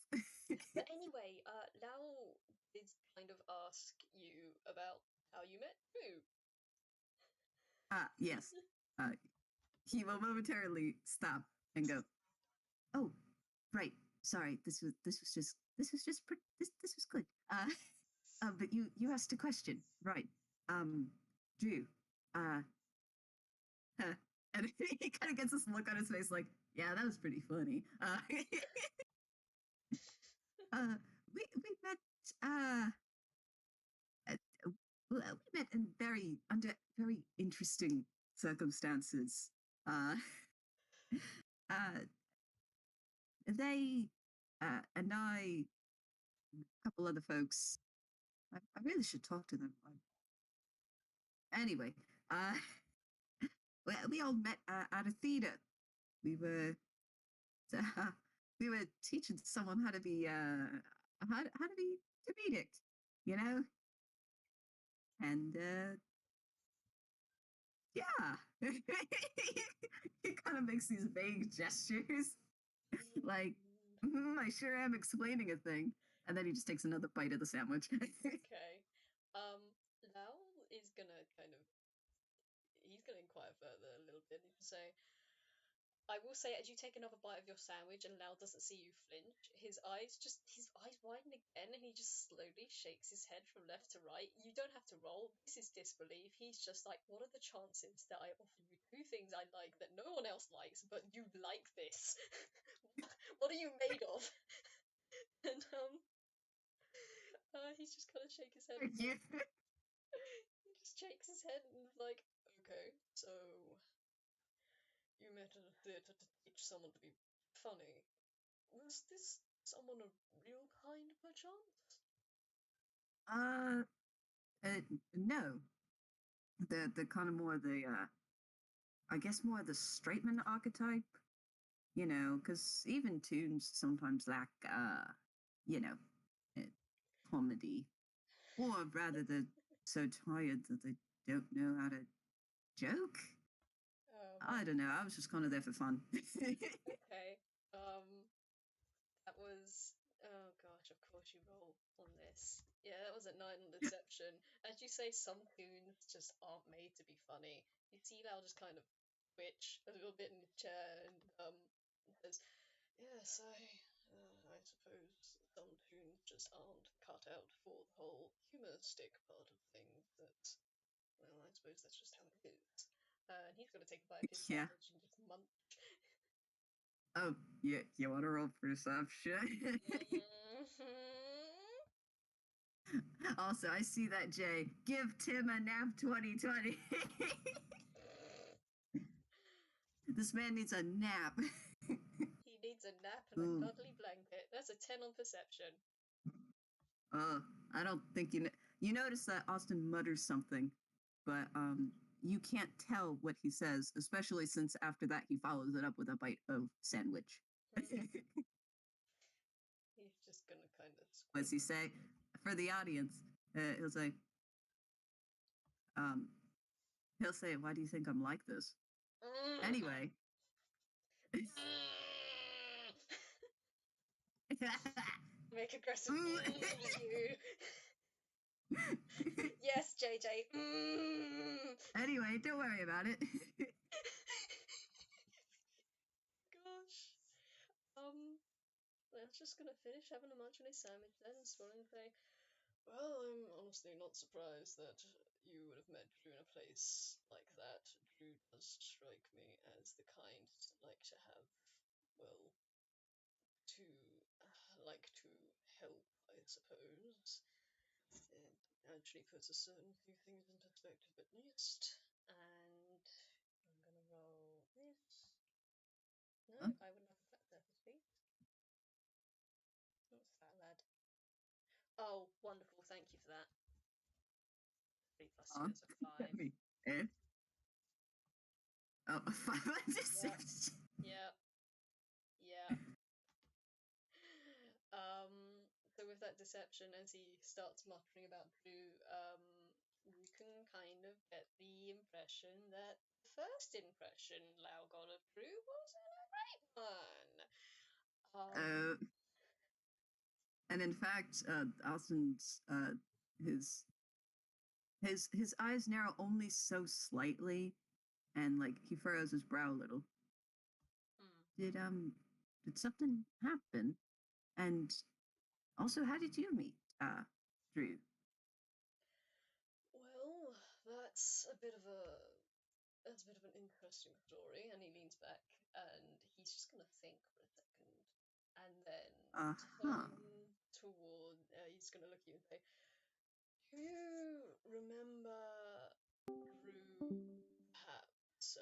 but anyway, Lao did kind of ask you about how you met Moo. Yes. He will momentarily stop and go, oh, right. Sorry. This was good. But you asked a question, right? Drew. Uh, huh. And he kind of gets this look on his face, like, yeah, that was pretty funny. Uh, we met. Uh, uh, we met in under very interesting circumstances. Uh, uh, they and I, a couple other folks. I really should talk to them. Anyway, uh, we all met at a theater. We were uh, we were teaching someone how to be how to be comedic, you know, and yeah, he kind of makes these vague gestures, like Mm, I sure am explaining a thing, and then he just takes another bite of the sandwich. okay. Lao is gonna kind of he's gonna inquire further a little bit and say, I will say, as you take another bite of your sandwich and Lau doesn't see you flinch, his eyes widen again and he just slowly shakes his head from left to right. You don't have to roll. This is disbelief. He's just like, what are the chances that I offer you two things I like that no one else likes, but you like this? What are you made of? And he's just gonna shake his head and Yeah. he just shakes his head and is like, okay, so you met at a theatre to teach someone to be funny. Was this someone of real kind, perchance? Uh, no, the kind of more the I guess more the straight man archetype, you know, because even tunes sometimes lack you know, uh, comedy, or rather they're so tired that they don't know how to joke. Oh I man. don't know. I was just kind of there for fun. Okay. Um, that was. Oh gosh, of course you roll on this. Yeah, that was a 9 on deception. As you say, some tunes just aren't made to be funny. You see Lau just kind of twitch a little bit in the chair and says, "Yes, I suppose some tunes just aren't cut out for the whole humoristic part of things. That well, I suppose that's just how it is." And he's going to take a bite of his Yeah. sandwich and just munch. Oh, yeah. You want to roll perception? Mhm. Also, I see that, Jay. Give Tim a nap 2020. This man needs a nap. He needs a nap and a Ooh. cuddly blanket. That's a 10 on perception. I don't think you. You notice that Austin mutters something. but you can't tell what he says, especially since after that he follows it up with a bite of sandwich. He's just gonna kind of What does he say? For the audience, he'll say, why do you think I'm like this? Anyway. Make aggressive at you. Yes, JJ. Anyway, don't worry about it. Gosh. I was just gonna finish having a munch on his sandwich then and swallow and say, well, I'm honestly not surprised that you would have met Drew in a place like that. Drew does strike me as the kind to like to have, well, to like to help, I suppose. It actually puts a certain few things in perspective at least. And I'm gonna roll this. No, Huh? I would like a flat surface, please. What's that, lad? Oh, wonderful, thank you for that. 3 plus 2 is a 5. Oh, a 5 on Yep, deception. yep, yep. So with that deception, as he starts muttering about Drew, you can kind of get the impression that the first impression Lao got of Drew wasn't a great one. And in fact, Austin's his his eyes narrow only so slightly, and like he furrows his brow a little. Did something happen? And also, how did you meet Drew? Well, that's a bit of an interesting story. And he leans back and he's just gonna think for a second, and then turn toward. He's gonna look at you and say, "Do you remember Drew perhaps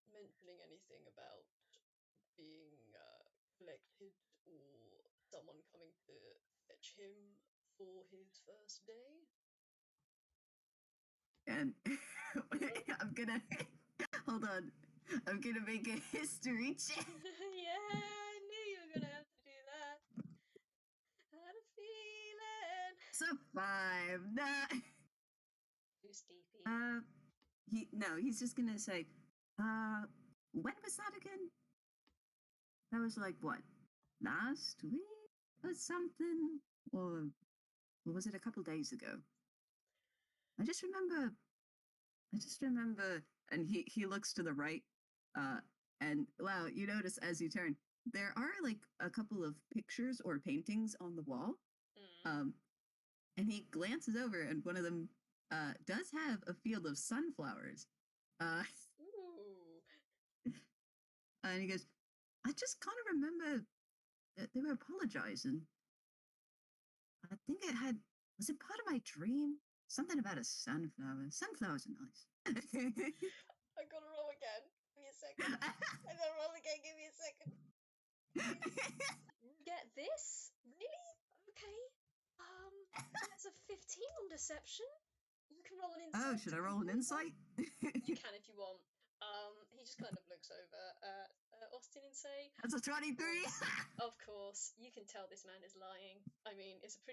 mentioning anything about being collected or someone coming to fetch him for his first day?" And I'm gonna hold on. I'm gonna make a history check. Yeah, I knew you were gonna have to do that. I had a feeling. It's a 5. Nah. Too steepy. He's just gonna say, when was that again? That was like what? Last week or something? Or was it a couple days ago? I just remember, and he looks to the right, and wow, you notice as you turn, there are like a couple of pictures or paintings on the wall. And he glances over, and one of them does have a field of sunflowers. Ooh. And he goes, I just kind of remember that they were apologizing. I think was it part of my dream? Something about a sunflower. Sunflowers are nice. I gotta roll again. Give me a second. I gotta roll again. Give me a second. Get this? Really? Okay. That's a 15 on deception. You can roll an insight. Oh, should I roll an insight? You can if you want. He just kind of looks over at Austin and say, That's a 23. Of course, you can tell this man is lying. I mean, it's a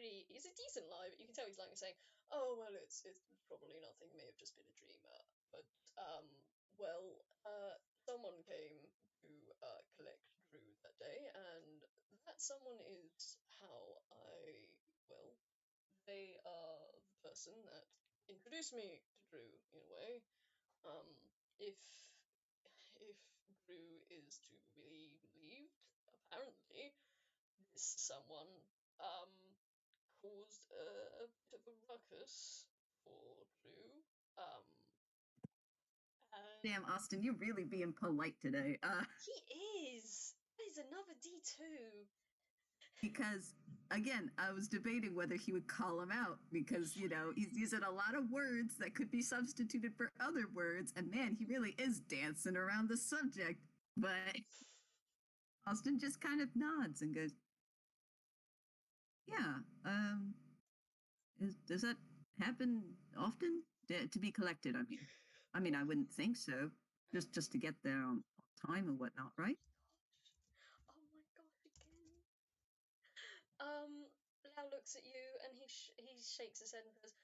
decent lie, but you can tell he's lying and saying, "Oh well, it's probably nothing. It may have just been a dream." But someone came to collect Drew that day, and that someone is how they are the person that introduced me to Drew in a way. If Drew is to be believed, apparently this someone caused a bit of a ruckus for Drew. Damn, Austin, you're really being polite today. He is. That is another D2. Because again, I was debating whether he would call him out because he's using a lot of words that could be substituted for other words, and man, he really is dancing around the subject. But Austin just kind of nods and goes, "Yeah, does that happen often?" to be collected. I mean, I wouldn't think so. Just to get there on time or whatnot, right? Oh my gosh, again. Lau looks at you and he shakes his head and says,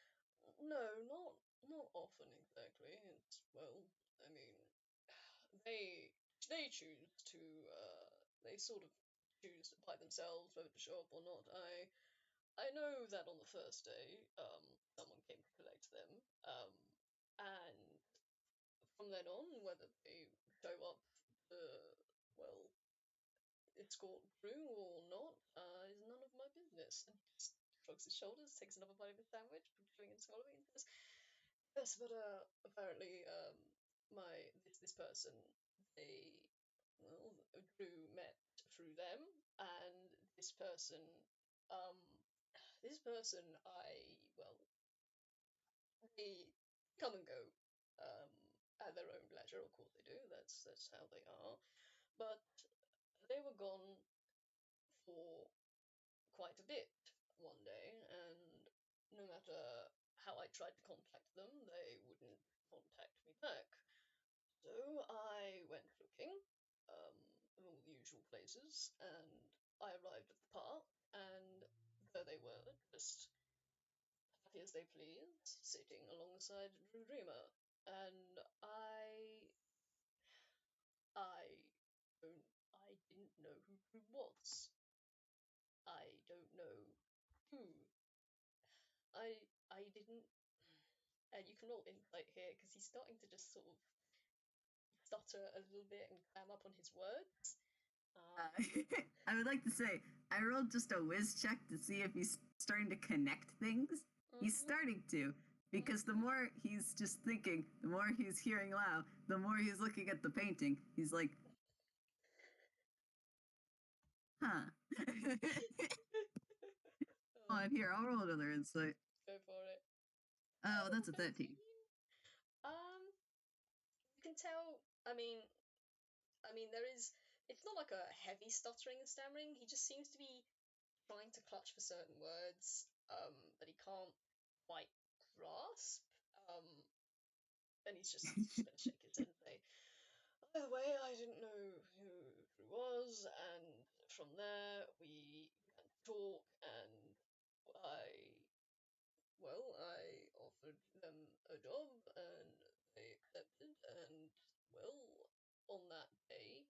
"No, not often exactly. It's well, I mean, they choose to they sort of choose by themselves whether to show up or not. I know that on the first day, someone came to collect them, and from then on, whether they show up to well escort through or not is none of my business." And he just shrugs his shoulders, takes another bite of his sandwich, chewing and swallowing, and says, "Yes, but apparently, this person, they well, Drew met through them, and um, this person, they come and go, at their own leisure. Of course, they do. That's how they are. But they were gone for quite a bit one day, and no matter how I tried to contact them, they wouldn't contact me back. So I went looking, in all the usual places, and I arrived at the park, and there they were, just happy as they pleased, sitting alongside Drew Dreamer. And I I didn't know who Drew was. I don't know who. I didn't. And you can roll insight here because he's starting to just sort of stutter a little bit and clam up on his words. Uh, Um, I would like to say I rolled just a whiz check to see if he's starting to connect things. He's mhm, starting to, because the mhm. more he's just thinking, the more he's hearing Lao, the more he's looking at the painting. He's like, huh. Oh, On here, I'll roll another insight. go for it. Oh, Oh, that's a 13. 13. Um, you can tell. I mean, there is. It's not like a heavy stuttering and stammering. He just seems to be trying to clutch for certain words, that he can't quite grasp. Um, and he's just gonna shake his head and say, "By the way, I didn't know who Drew was, and from there we began to talk, and I I offered them a job, and they accepted, and well, on that day,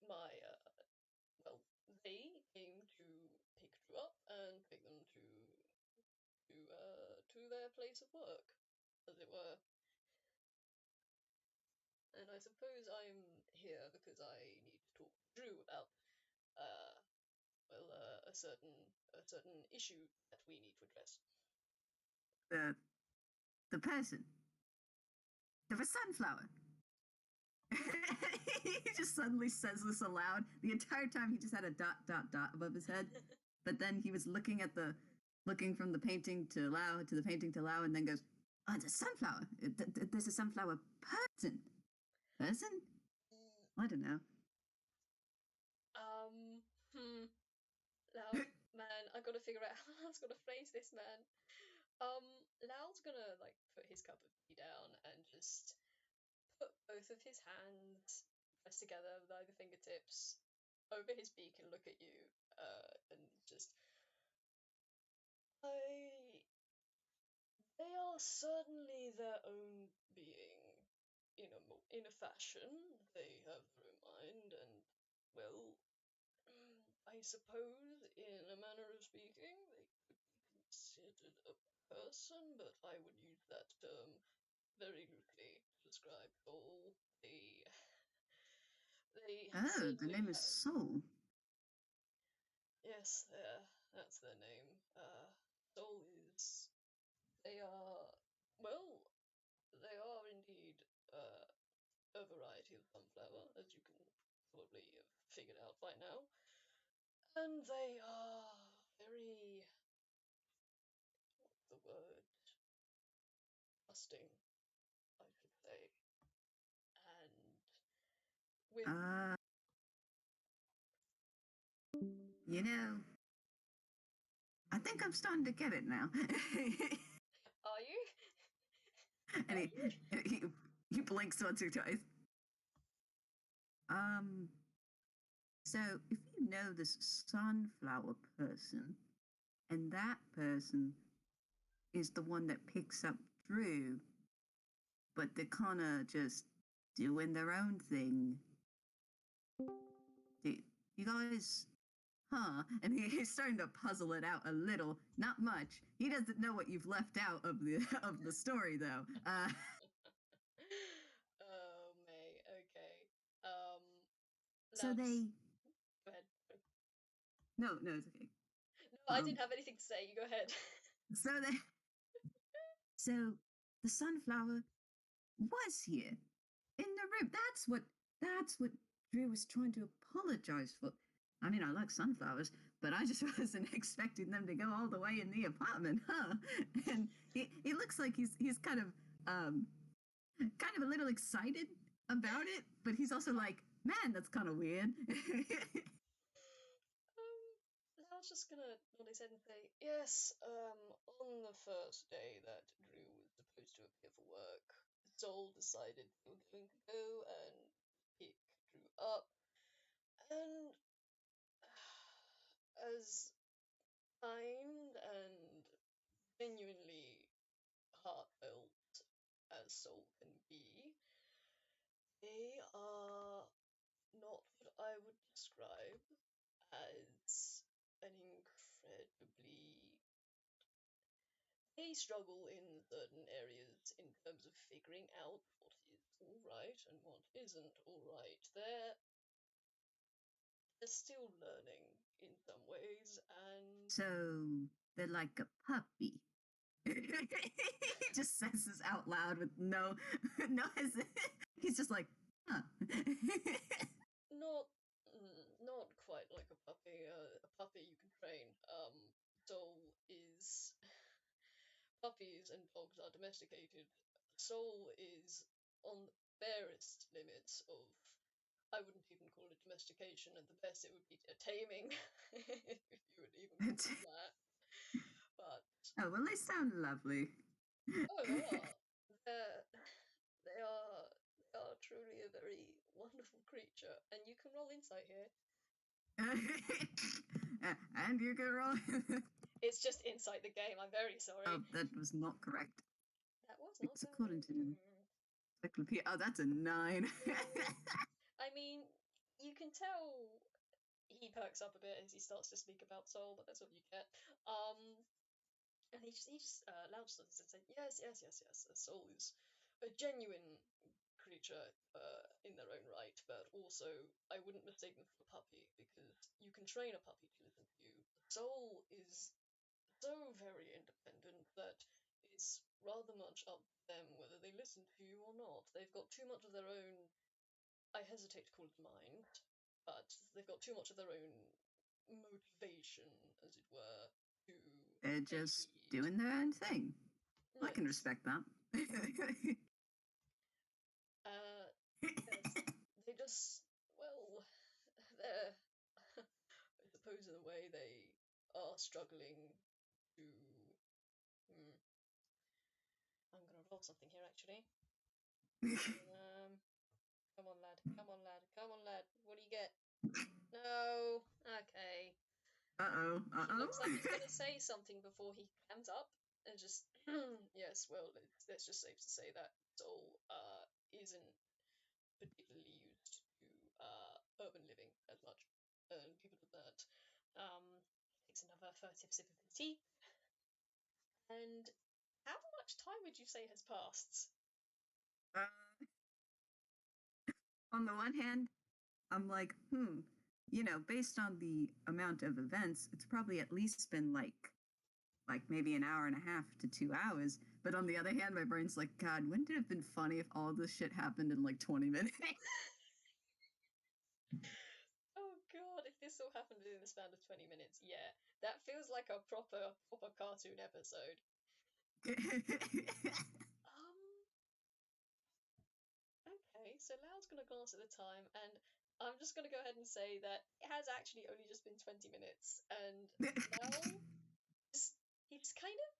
my they came to pick Drew up and take them to their place of work, as it were. And I suppose I'm here because I need to talk to Drew about uh a certain issue that we need to address." The the person, the sunflower. He just suddenly says this aloud. The entire time he just had a dot dot dot above his head, but then he was looking from the painting to Lao to the painting to Lao, and then goes, "Oh, it's a sunflower. There's a sunflower person. Person? I don't know." Hmm. Now, man, I gotta figure out how I was gonna phrase this, man. Lao's gonna like put his cup of tea down and just put both of his hands pressed together with either fingertips over his beak and look at you, and just, I they are certainly their own being, in a fashion. They have their own mind, and well, I suppose, in a manner of speaking, they could be considered a person, but I would use that term very loosely to describe all. They Oh, the certainly name is have. Soul. Yes, that's their name. Soul is. They are. Well, they are indeed a variety of sunflower, as you can probably have figured out by now. And they are very. What's the word? Trusting, I should say. And with. Uh, you know, I think I'm starting to get it now. Are you? And he blinks once or twice. So if you know this sunflower person, and that person is the one that picks up Drew, but they're kind of just doing their own thing. You guys, huh? And he's starting to puzzle it out a little, not much. He doesn't know what you've left out of the story, though. Oh, May. Okay. Um, So Loud's. they, Go ahead. Sorry. no, it's okay. No, I didn't have anything to say. You go ahead. So they, so the sunflower was here in the room. That's what Drew was trying to apologize for. I mean, I like sunflowers, but I just wasn't expecting them to go all the way in the apartment, huh? And he looks like he's kind of a little excited about it, but he's also like, man, that's kind of weird. Loud's just gonna nod his head and say, yes, on the first day that Drew was supposed to appear for work, Soul decided they were going to go and pick Drew up, and as kind and genuinely heartfelt as Soul can be, they are not what I would describe as an incredibly. They struggle in certain areas in terms of figuring out what is alright and what isn't alright. They're still learning in some ways, and So they're like a puppy. He just says this out loud with no hesitation. He's just like, huh. not not quite like a puppy. A puppy you can train. Soul is puppies and dogs are domesticated. Soul is on the barest limits of. I wouldn't even call it domestication. At the best, it would be a taming, if you would even call it that. But Oh, well, they sound lovely. oh, they are. They're, they are. They are truly a very wonderful creature, and you can roll insight here. And you can roll. It's just insight the game. I'm very Oh, sorry. that was not correct. That was not It's according to the correct. encyclopedia. Oh, that's a 9. I mean, you can tell he perks up a bit as he starts to speak about Soul, but that's what you get. And he just Loud starts to say, yes. Soul is a genuine creature in their own right, but also I wouldn't mistake them for a puppy because you can train a puppy to listen to you. Soul is so very independent that it's rather much up to them whether they listen to you or not. They've got too much of their own. I hesitate to call it mind, but they've got too much of their own motivation, as it were, to They're take just heed. doing their own thing. I can Yes. respect that. Uh, yes. They just, well, they're, I suppose, in a way, they are struggling to. Hmm, I'm gonna roll something here, actually. Um, come on, lad. Come on, lad. Come on, lad. What do you get? No. Okay. He looks like he's gonna say something before he clams up and just yes. Well, let's just safe to say that Soul isn't particularly used to urban living as much, and people do that. Takes another furtive sip of his tea. And how much time would you say has passed? Uh, on the one hand, I'm like, based on the amount of events, it's probably at least been like maybe an hour and a half to 2 hours. But on the other hand, my brain's like, God, wouldn't it have been funny if all this shit happened in like 20 minutes? Oh god, if this all happened in the span of 20 minutes, yeah, that feels like a proper cartoon episode. Um, okay, so Lao's gonna glance at the time, and I'm just gonna go ahead and say that it has actually only just been 20 minutes, and Lao just he's kind of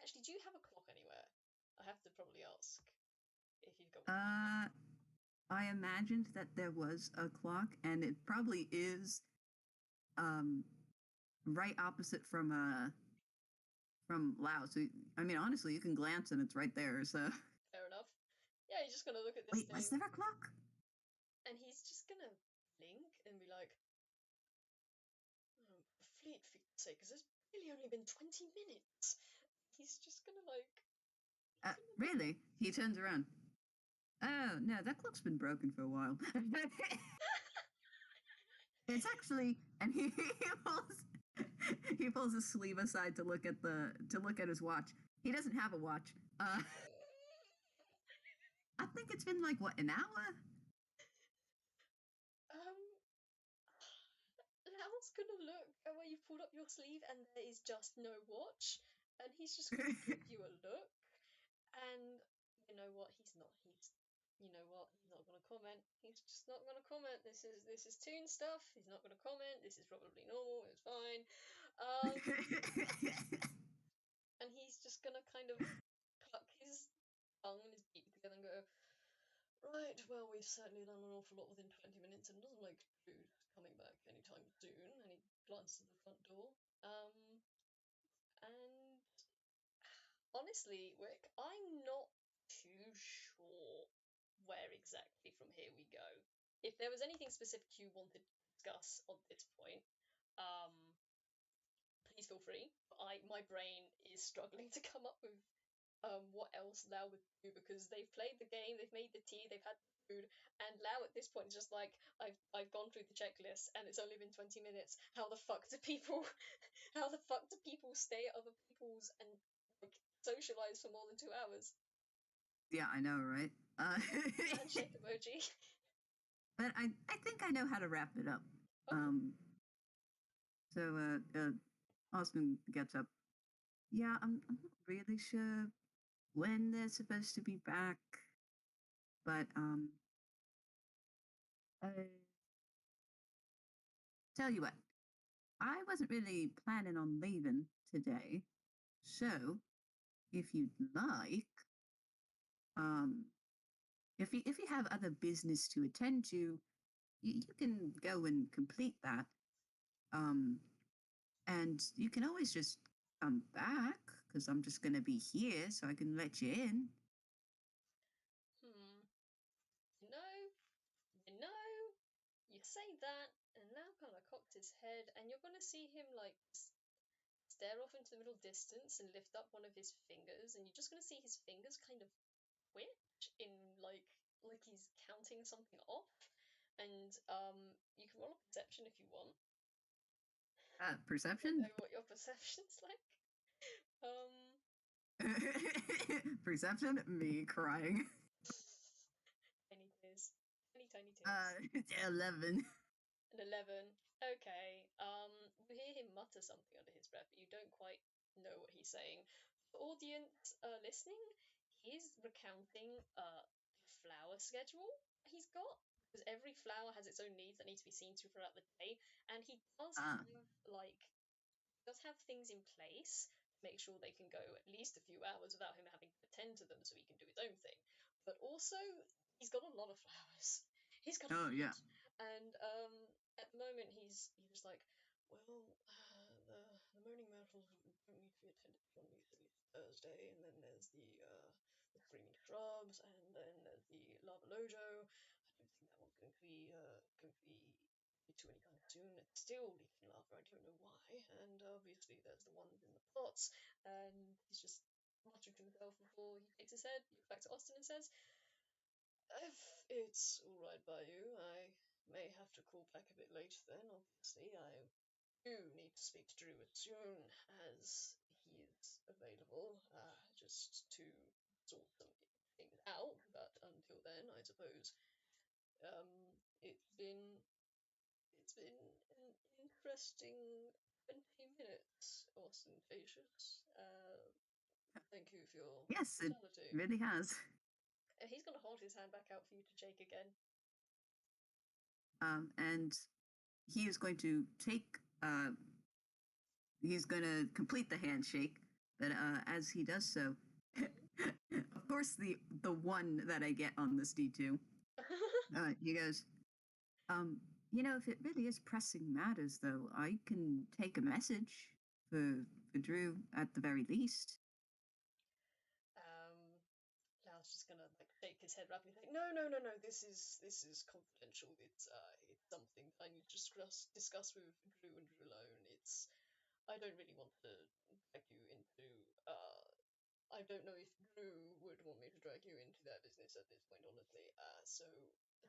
actually. Do you have a clock anywhere? I have to probably ask if you've got one. I imagined that there was a clock, and it probably is um, right opposite from Lao. So I mean, honestly, you can glance and it's right there. So Fair enough. Yeah, you're just gonna look at this wait, was thing, there a clock? and he's just gonna blink and be like, oh, for Fleet Feet's sake, because it's really only been 20 minutes. He's just gonna like, he's gonna look at. Really? He turns around. Oh no, that clock's been broken for a while. It's actually, and he pulls his sleeve aside to look at his watch. He doesn't have a watch. I think it's been like what, an hour? Um, Lal's gonna look at where you've pulled up your sleeve and there is just no watch, and he's just gonna give you a look, and you know what? You know what? He's not gonna comment. He's just not gonna comment. This is Toon stuff. He's not gonna comment. This is probably normal. It's fine. And he's just gonna kind of pluck his tongue and his beak together and go, right, well, we've certainly done an awful lot within 20 minutes, and it doesn't look food coming back anytime soon. And he glances at the front door. And honestly, Wick, I'm not too sure where exactly from here we go. If there was anything specific you wanted to discuss on this point, um, please feel free. My brain is struggling to come up with what else Lao would do, because they've played the game, they've made the tea, they've had the food, and Lao at this point is just like, I've gone through the checklist and it's only been 20 minutes. How the fuck do people how the fuck do people stay at other people's and like socialize for more than 2 hours? Yeah, I know, right? Handshake emoji. But I think I know how to wrap it up. Okay. So Osman gets up. Yeah, I'm not really sure when they're supposed to be back, but uh, tell you what, I wasn't really planning on leaving today, so if you'd like, um, if you have other business to attend to, you can go and complete that. Um, and you can always just come back because I'm just going to be here, so I can let you in. Hmm. You know, you know, you say that, and Lao kind of cocks his head, and you're gonna see him like stare off into the middle distance and lift up one of his fingers, and you're just gonna see his fingers kind of twitch in like he's counting something off. And you can roll a perception if you want. I don't Perception? know what your perception's like. Um, Perception? Me crying. tiny tears, tiny tears. 11. An 11. Okay. You hear him mutter something under his breath, but you don't quite know what he's saying. For audience listening, he's recounting the flower schedule he's got, because every flower has its own needs that need to be seen to throughout the day, and he Ah, does have things in place to make sure they can go at least a few hours without him having to attend to them so he can do his own thing. But also, he's got a lot of flowers. He's got a oh yeah. lot. And at the moment, he's just like, well, the moaning myrtles don't need to be attended to on usually Thursday, and then there's the screaming shrubs, and then there's the lava lojo. I don't think that one's going to be to anytime soon. It's still leaking lava. I don't know why. And obviously, there's the ones in the pots. And he's just muttering to himself before he takes his head. He looks back to Austin and says, "If it's all right by you, I may have to call back a bit later. Then, obviously, I do need to speak to Drew as soon as he is available, just to sort some things out. But until then, I suppose it's been an interesting 20 minutes, Austin Teishus. Thank you for your Yes, it hospitality. really has. He's going to hold his hand back out for you to shake again. And he is going to take. He's going to complete the handshake, but as he does so, Mm-hmm. Of course, the one that I get on this D2. He goes, if it really is pressing matters, though, I can take a message for Drew at the very least. Lao's just gonna like shake his head rapidly, like, no. This is confidential. It's something I need to discuss with Drew and Drew alone. I don't really want to drag you into. I don't know if Drew would want me to drag you into their business at this point, honestly. So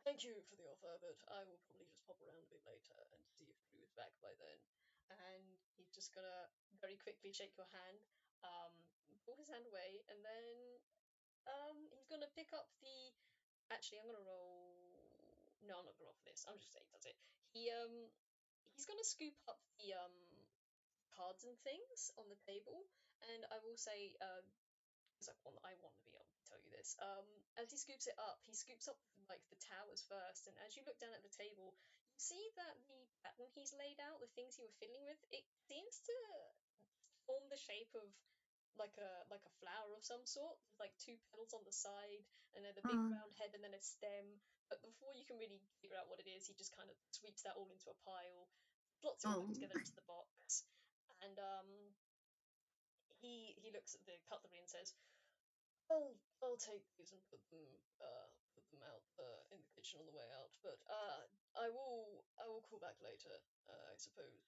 thank you for the offer, but I will probably just pop around a bit later and see if Drew is back by then. And he's just gonna very quickly shake your hand, pull his hand away, and then he's gonna pick up the. Actually, I'm gonna roll. No, I'm not gonna roll for this. I'm just saying that's it. He's gonna scoop up the cards and things on the table, and I will say, because I want to be able to tell you this. As he scoops it up, he scoops up like the towers first, and as you look down at the table, you see that the pattern he's laid out, the things you were fiddling with, it seems to form the shape of like a flower of some sort, with like two petals on the side, and then a big Oh, round head, and then a stem. But before you can really figure out what it is, he just kind of sweeps that all into a pile, slots it all back oh, together into the box, and he looks at the cutlery and says, I'll take these and put them out in the kitchen on the way out. But I will call back later. I suppose.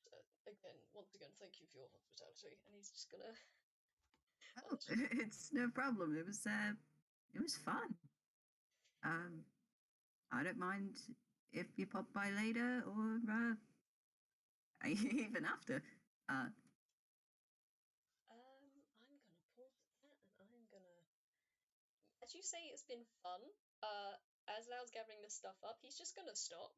Again, once again, thank you for your hospitality. And he's just gonna. oh, it's no problem. It was fun. Um, I don't mind if you pop by later or even after. Uh, I'm gonna pause that, and I'm gonna. As you say, it's been fun. As Lao's gathering this stuff up, he's just gonna stop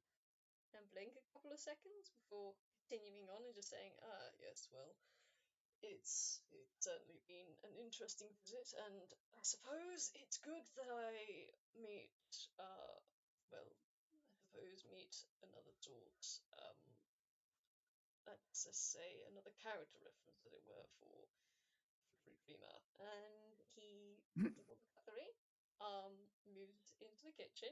and blink a couple of seconds before continuing on and just saying, yes, well, it's certainly been an interesting visit, and I suppose it's good that I meet, well, I suppose meet another sort, let's just say another character reference, as it were, for Fruit Dreamer. And he picks up all the cutlery, moves into the kitchen,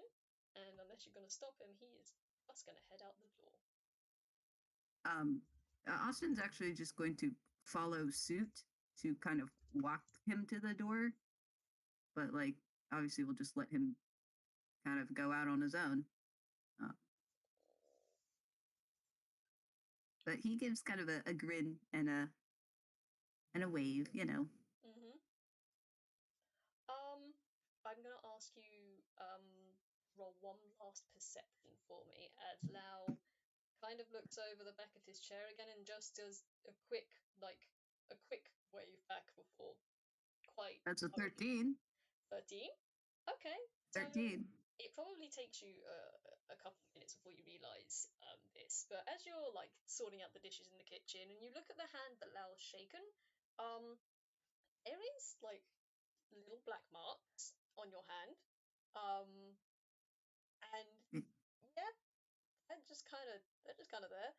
and unless you're going to stop him, he is just going to head out the door. um, Austin's actually just going to follow suit to kind of walk him to the door, but like obviously we'll just let him kind of go out on his own. Uh, but he gives kind of a grin and a wave, you know. Mm-hmm. Um, I'm gonna ask you roll one last perception for me as Lao kind of looks over the back of his chair again and just does a quick wave back before quite That's a hurriedly. 13. 13? Okay, so 13. it probably takes you a couple of minutes before you realise this, but as you're like sorting out the dishes in the kitchen and you look at the hand that Lao's shaken, um, there is like little black marks on your hand. Um, and yeah, they're just kind of there.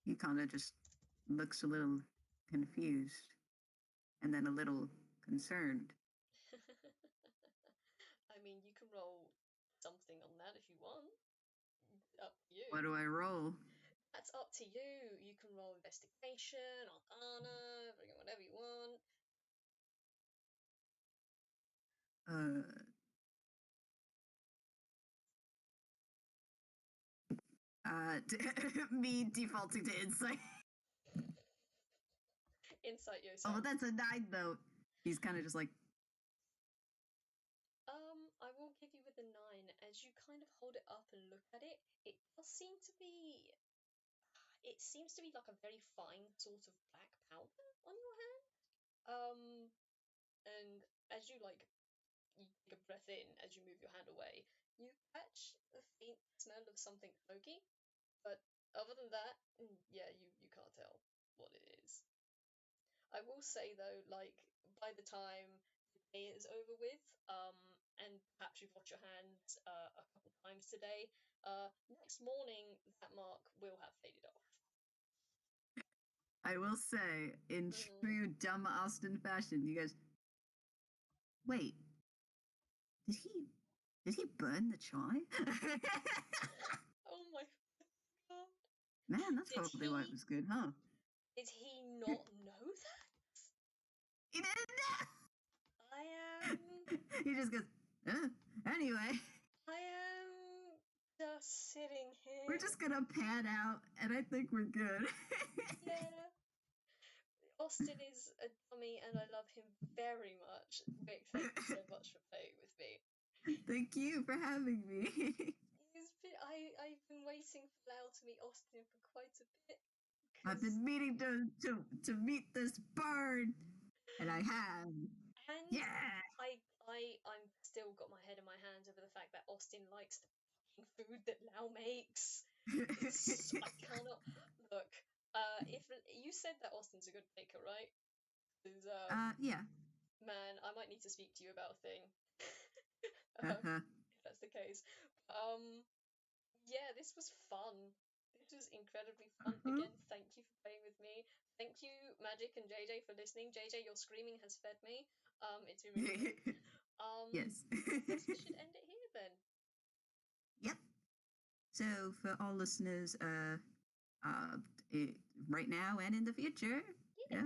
He kind of just looks a little confused and then a little concerned. I mean, you can roll something on that if you want. Up to What you. do I roll? That's up to you. You can roll investigation, arcana, bring it whatever you want. Uh, me defaulting to insight. Insight Oh, but yourself. that's a 9 though. He's kind of just like, I will give you with a 9. As you kind of hold it up and look at it, it does seem to be. It seems to be like a very fine sort of black powder on your hand. And as you like, you take a breath in as you move your hand away, you catch a faint smell of something smoky. But other than that, yeah, you can't tell what it is. I will say though, like by the time the day is over with, and perhaps you've washed your hands a couple times today, next morning that mark will have faded off. I will say, in true dumb Austin fashion, you guys, wait, did he did he burn the chai? Oh my god. Man, that's Did probably why it he was good, huh? did he not know that? He didn't know. I am He just goes, anyway, I am just sitting we're here. just gonna pan out, and I think we're good. Yeah. Austin is a dummy and I love him very much. Wick, thank you so much for playing with me. Thank you for having me. I've been waiting for Lau to meet Austin for quite a bit I've because been meaning to meet this bird, and I have. and Yeah. I'm still got my head in my hands over the fact that Austin likes the fucking food that Lau makes. I cannot look. If you said that Austin's a good baker, right? 'Cause, Yeah. man, I might need to speak to you about a thing. Uh-huh. If that's the case. Um, yeah, this was fun. This was incredibly fun. Uh-huh. Again, thank you for playing with me. Thank you, Magic and JJ, for listening. JJ, your screaming has fed me. It's been really good. Yes. I guess we should end it here then. Yep. So for all listeners, uh, right now and in the future, Yeah,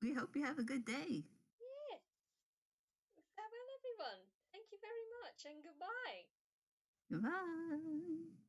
we hope you have a good day. yeah. Farewell, everyone. Thank you very much, and goodbye. Goodbye.